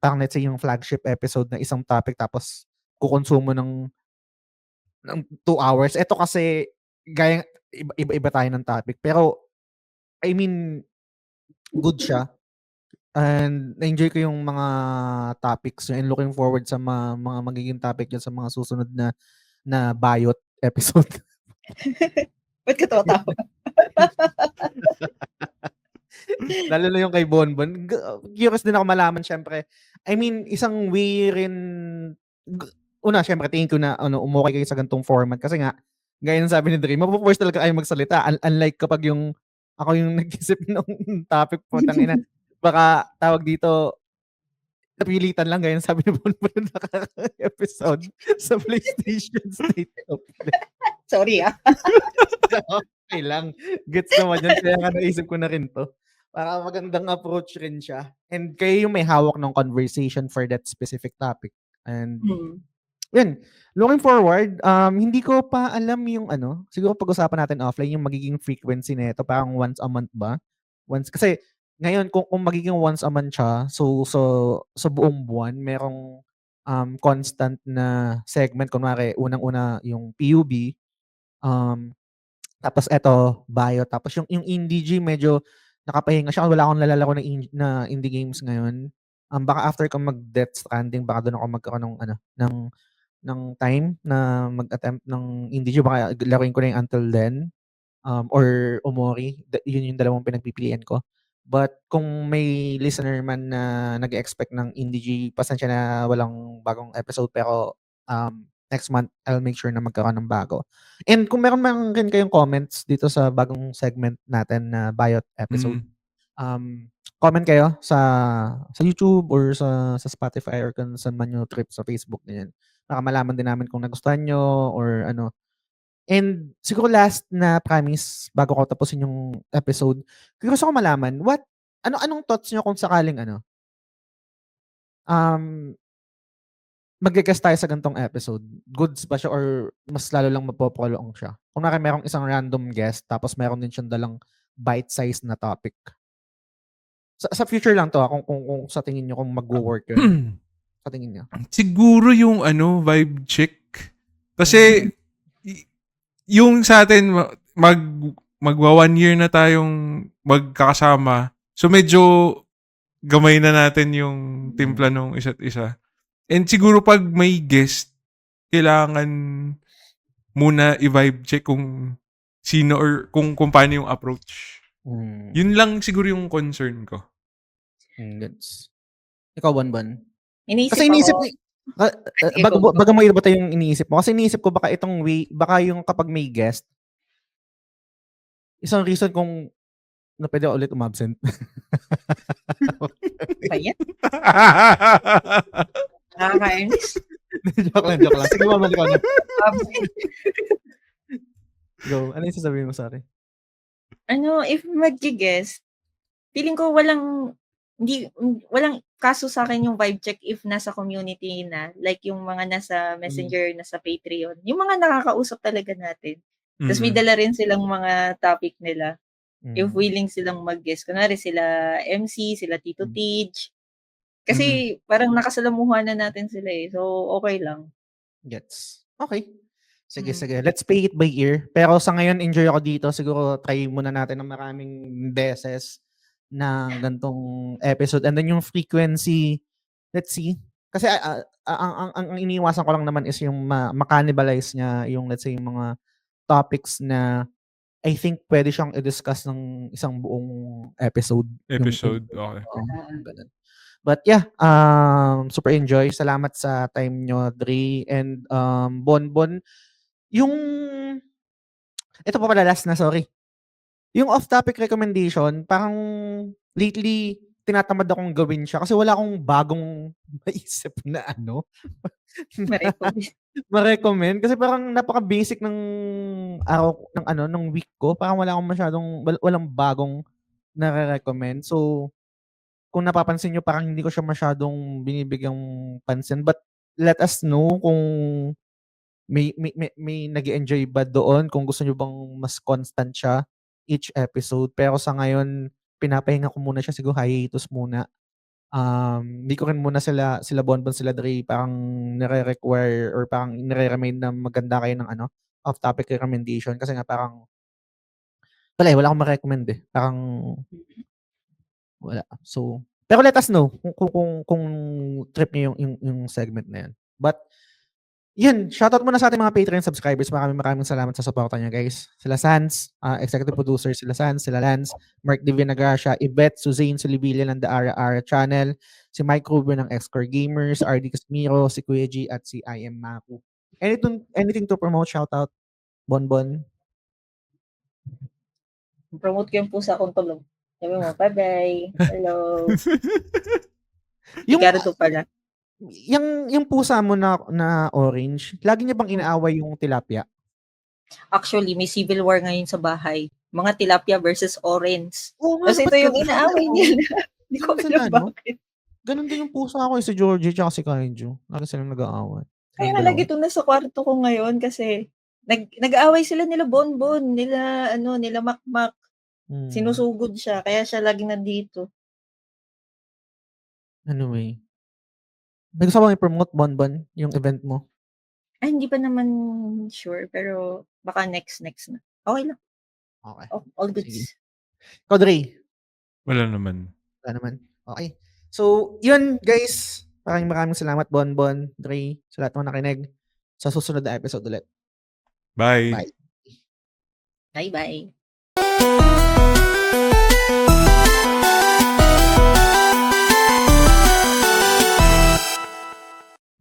parang let's say yung flagship episode na isang topic tapos kukonsumo ng 2 hours. Ito kasi gaya iba tayo ng topic pero I mean good siya and na-enjoy ko yung mga topics and looking forward sa mga magiging topic dyan sa mga susunod na Bayot episode. Ba't ka tawa? Lalo na yung kay Bonbon. Curious din ako malaman syempre. I mean, isang way rin una syempre tingin ko na umukay kayo sa ganitong format kasi nga gaya ng sabi ni Dre, mapo-force talaga kayo magsalita unlike kapag yung ako yung nag-isip ng topic po tangina. Baka tawag dito napilitan lang gaya ng sabi ni Bonbon nung nakaraang episode sa PlayStation State of Play. Sorry, Okay lang. Gets naman yun. Kaya nga naisip ko na rin 'to. Para magandang approach rin siya. And kayo yung may hawak ng conversation for that specific topic. And yun, looking forward, hindi ko pa alam yung ano, siguro pag-usapan natin offline yung magiging frequency nito, parang once a month ba? Kasi ngayon kung magiging once a month siya, so sa buong buwan merong constant na segment, kunwari unang-una yung PUB, tapos eto bio, tapos yung indie medyo nakapahinga siya, wala akong nalalaro na indie games ngayon. Baka after ko mag Death Stranding baka dun ako magkaroon ng ano, ng time na mag-attempt ng indie game, baka laruin ko na yung Until Then, or Omori. Yun yung dalawang pinagpipilian ko. But kung may listener man na nag-expect ng indie, pasensya na walang bagong episode, pero next month I'll make sure na magkaroon ng bago. And kung meron man rin kayong comments dito sa bagong segment natin na Biot episode, comment kayo sa YouTube or sa Spotify or kung saan man yung trip sa Facebook na yan. Para malaman din namin kung nagustuhan nyo or ano. And siguro last na promise bago ko tapusin yung episode, gusto ko malaman anong thoughts nyo kung sakaling ano, mag-guest tayo sa ganitong episode. Goods ba siya or mas lalo lang mapoprolong siya? Kung merong isang random guest tapos meron din siyang dalang bite-sized na topic. Sa future lang to, kung sa tingin niyo kung magwo-work yun. Sa tingin niyo. Siguro yung vibe check. Kasi yung sa atin magwa 1 year na tayong magkakasama. So medyo gamay na natin yung timpla ng isa't isa. And siguro pag may guest, kailangan muna i-vibe check kung sino or kung paano yung approach. Yun lang siguro yung concern ko. Gets. Ikaw, Bonbon? Kasi iniisip bago mo iba yung iniisip mo. Kasi iniisip ko baka itong way, baka yung kapag may guest, isang reason kung na pwede ulit umabsent. Ayan. Nakakainis. Joke lang. Sige, mamalik ako na. Go. Ano yung sasabihin mo, sorry? If mag-guest, feeling ko walang kaso sa akin yung vibe check if nasa community na, like yung mga nasa Messenger, nasa Patreon, yung mga nakakausap talaga natin. Tapos may dala rin silang mga topic nila. If willing silang mag-guest. Kunwari sila MC, sila Tito Tej. Kasi parang nakasalamuhan na natin sila eh. So, okay lang. Gets. Okay. Sige. Let's play it by ear. Pero sa ngayon, enjoy ako dito. Siguro try muna natin ng maraming beses ng gantong episode. And then yung frequency, let's see. Kasi ang iniiwasan ko lang naman is yung ma-cannibalize niya yung, let's say, yung mga topics na I think pwede siyang i-discuss ng isang buong episode. Okay. But yeah, super enjoy. Salamat sa time nyo, Dre and Bonbon. Ito pa pala last na, sorry. Yung off-topic recommendation, parang lately tinatamad akong gawin siya kasi wala akong bagong maisip na ma-recommend kasi parang napaka-basic ng araw ng week ko. Parang wala akong walang bagong nare-recommend. So kung napapansin niyo parang hindi ko siya masyadong binibigyang pansin, but let us know kung may nag-e-enjoy ba doon, kung gusto niyo bang mas constant siya each episode. Pero sa ngayon pinapahinga ko muna siya, siguro hiatus muna. Hindi ko rin muna sila Bonbon, sila Dre parang nire-require or parang nire-remind na maganda kayo ng off-topic recommendation kasi nga parang wala akong ma-recommend eh. Parang wala. So, pero let us know kung trip niyo yung segment na yan. But yun, shoutout muna sa ating mga Patreon subscribers. Maraming salamat sa suporta niyo, guys. Sila Sans, executive producer, sila Sans, sila Lance, Mark D. Vinagracia, Yvette, Suzanne Solibilla ng The Ara Ara Channel, si Mike Ruben ng X-Core Gamers, RD Casimiro, si Kuya G, at si I Am Maku. Anything to promote, shoutout, Bonbon? Promote ko yung pusa kong tulog. Sabi mo, bye-bye. Hello. Yung Ricardo pala. yung pusa mo na orange, lagi niya bang inaaway yung tilapia? Actually, may civil war ngayon sa bahay. Mga tilapia versus orange. Oo nga, Kasi ito ba't yung ganun? inaaway nila. Hindi ko Ganun sila, alam no? bakit. Ganun din yung pusa ko, si Georgie tsaka si Kaiju. Lagi silang nag-aaway. Kaya Silang nga lagi dalawa. ito nasa kwarto ko ngayon kasi nag-aaway sila nila Bonbon, nila Makmak. Sinusugod siya, kaya siya laging nandito. Anyway. May gusto bang i-promote, Bonbon, yung event mo? Ay, hindi pa naman sure, pero baka next na. Okay lang. Okay. All Sige. goods. Ikaw, Dre? Wala naman. Wala naman. Okay. So, yun, guys. Maraming salamat, Bonbon, Dre, sa lahat ng nakinig. Sa susunod na episode ulit. Bye. Bye. Bye-bye.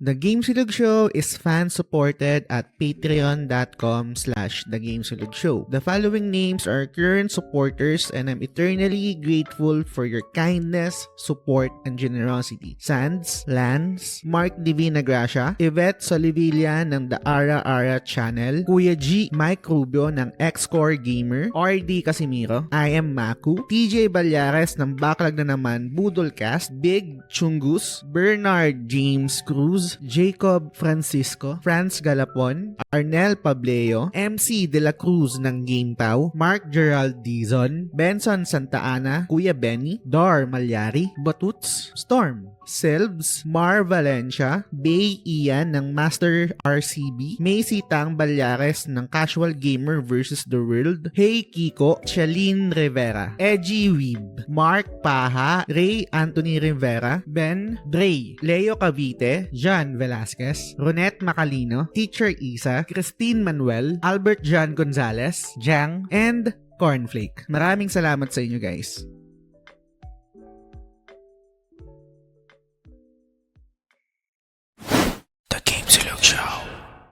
The Gamesulog Show is fan-supported at patreon.com/thegamesulog-show. The following names are current supporters and I'm eternally grateful for your kindness, support, and generosity. Sands, Lance, Mark Divina Gracia, Yvette Solivilla ng The Ara Ara Channel, Kuya G, Mike Rubio ng X-Core Gamer, RD Casimiro, I Am Maku, TJ Balyares ng Backlog na naman Budolcast, Big Chungus, Bernard James Cruz, Jacob Francisco, Franz Galapon, Arnel Pableo, MC De La Cruz ng GamePow, Mark Gerald Dizon, Benson Santa Ana, Kuya Benny, Dar Malyari, Batuts, Storm, Silves, Mar Valencia, Bay Ian ng Master RCB, Macy Tang Balyares ng Casual Gamer vs. The World, Hey Kiko, Shalene Rivera, Edgy Weeb, Mark Paha, Ray Anthony Rivera, Ben, Dre, Leo Cavite, John Velasquez, Ronette Macalino, Teacher Isa, Christine Manuel, Albert John Gonzalez, Jang, and Cornflake. Maraming salamat sa inyo, guys.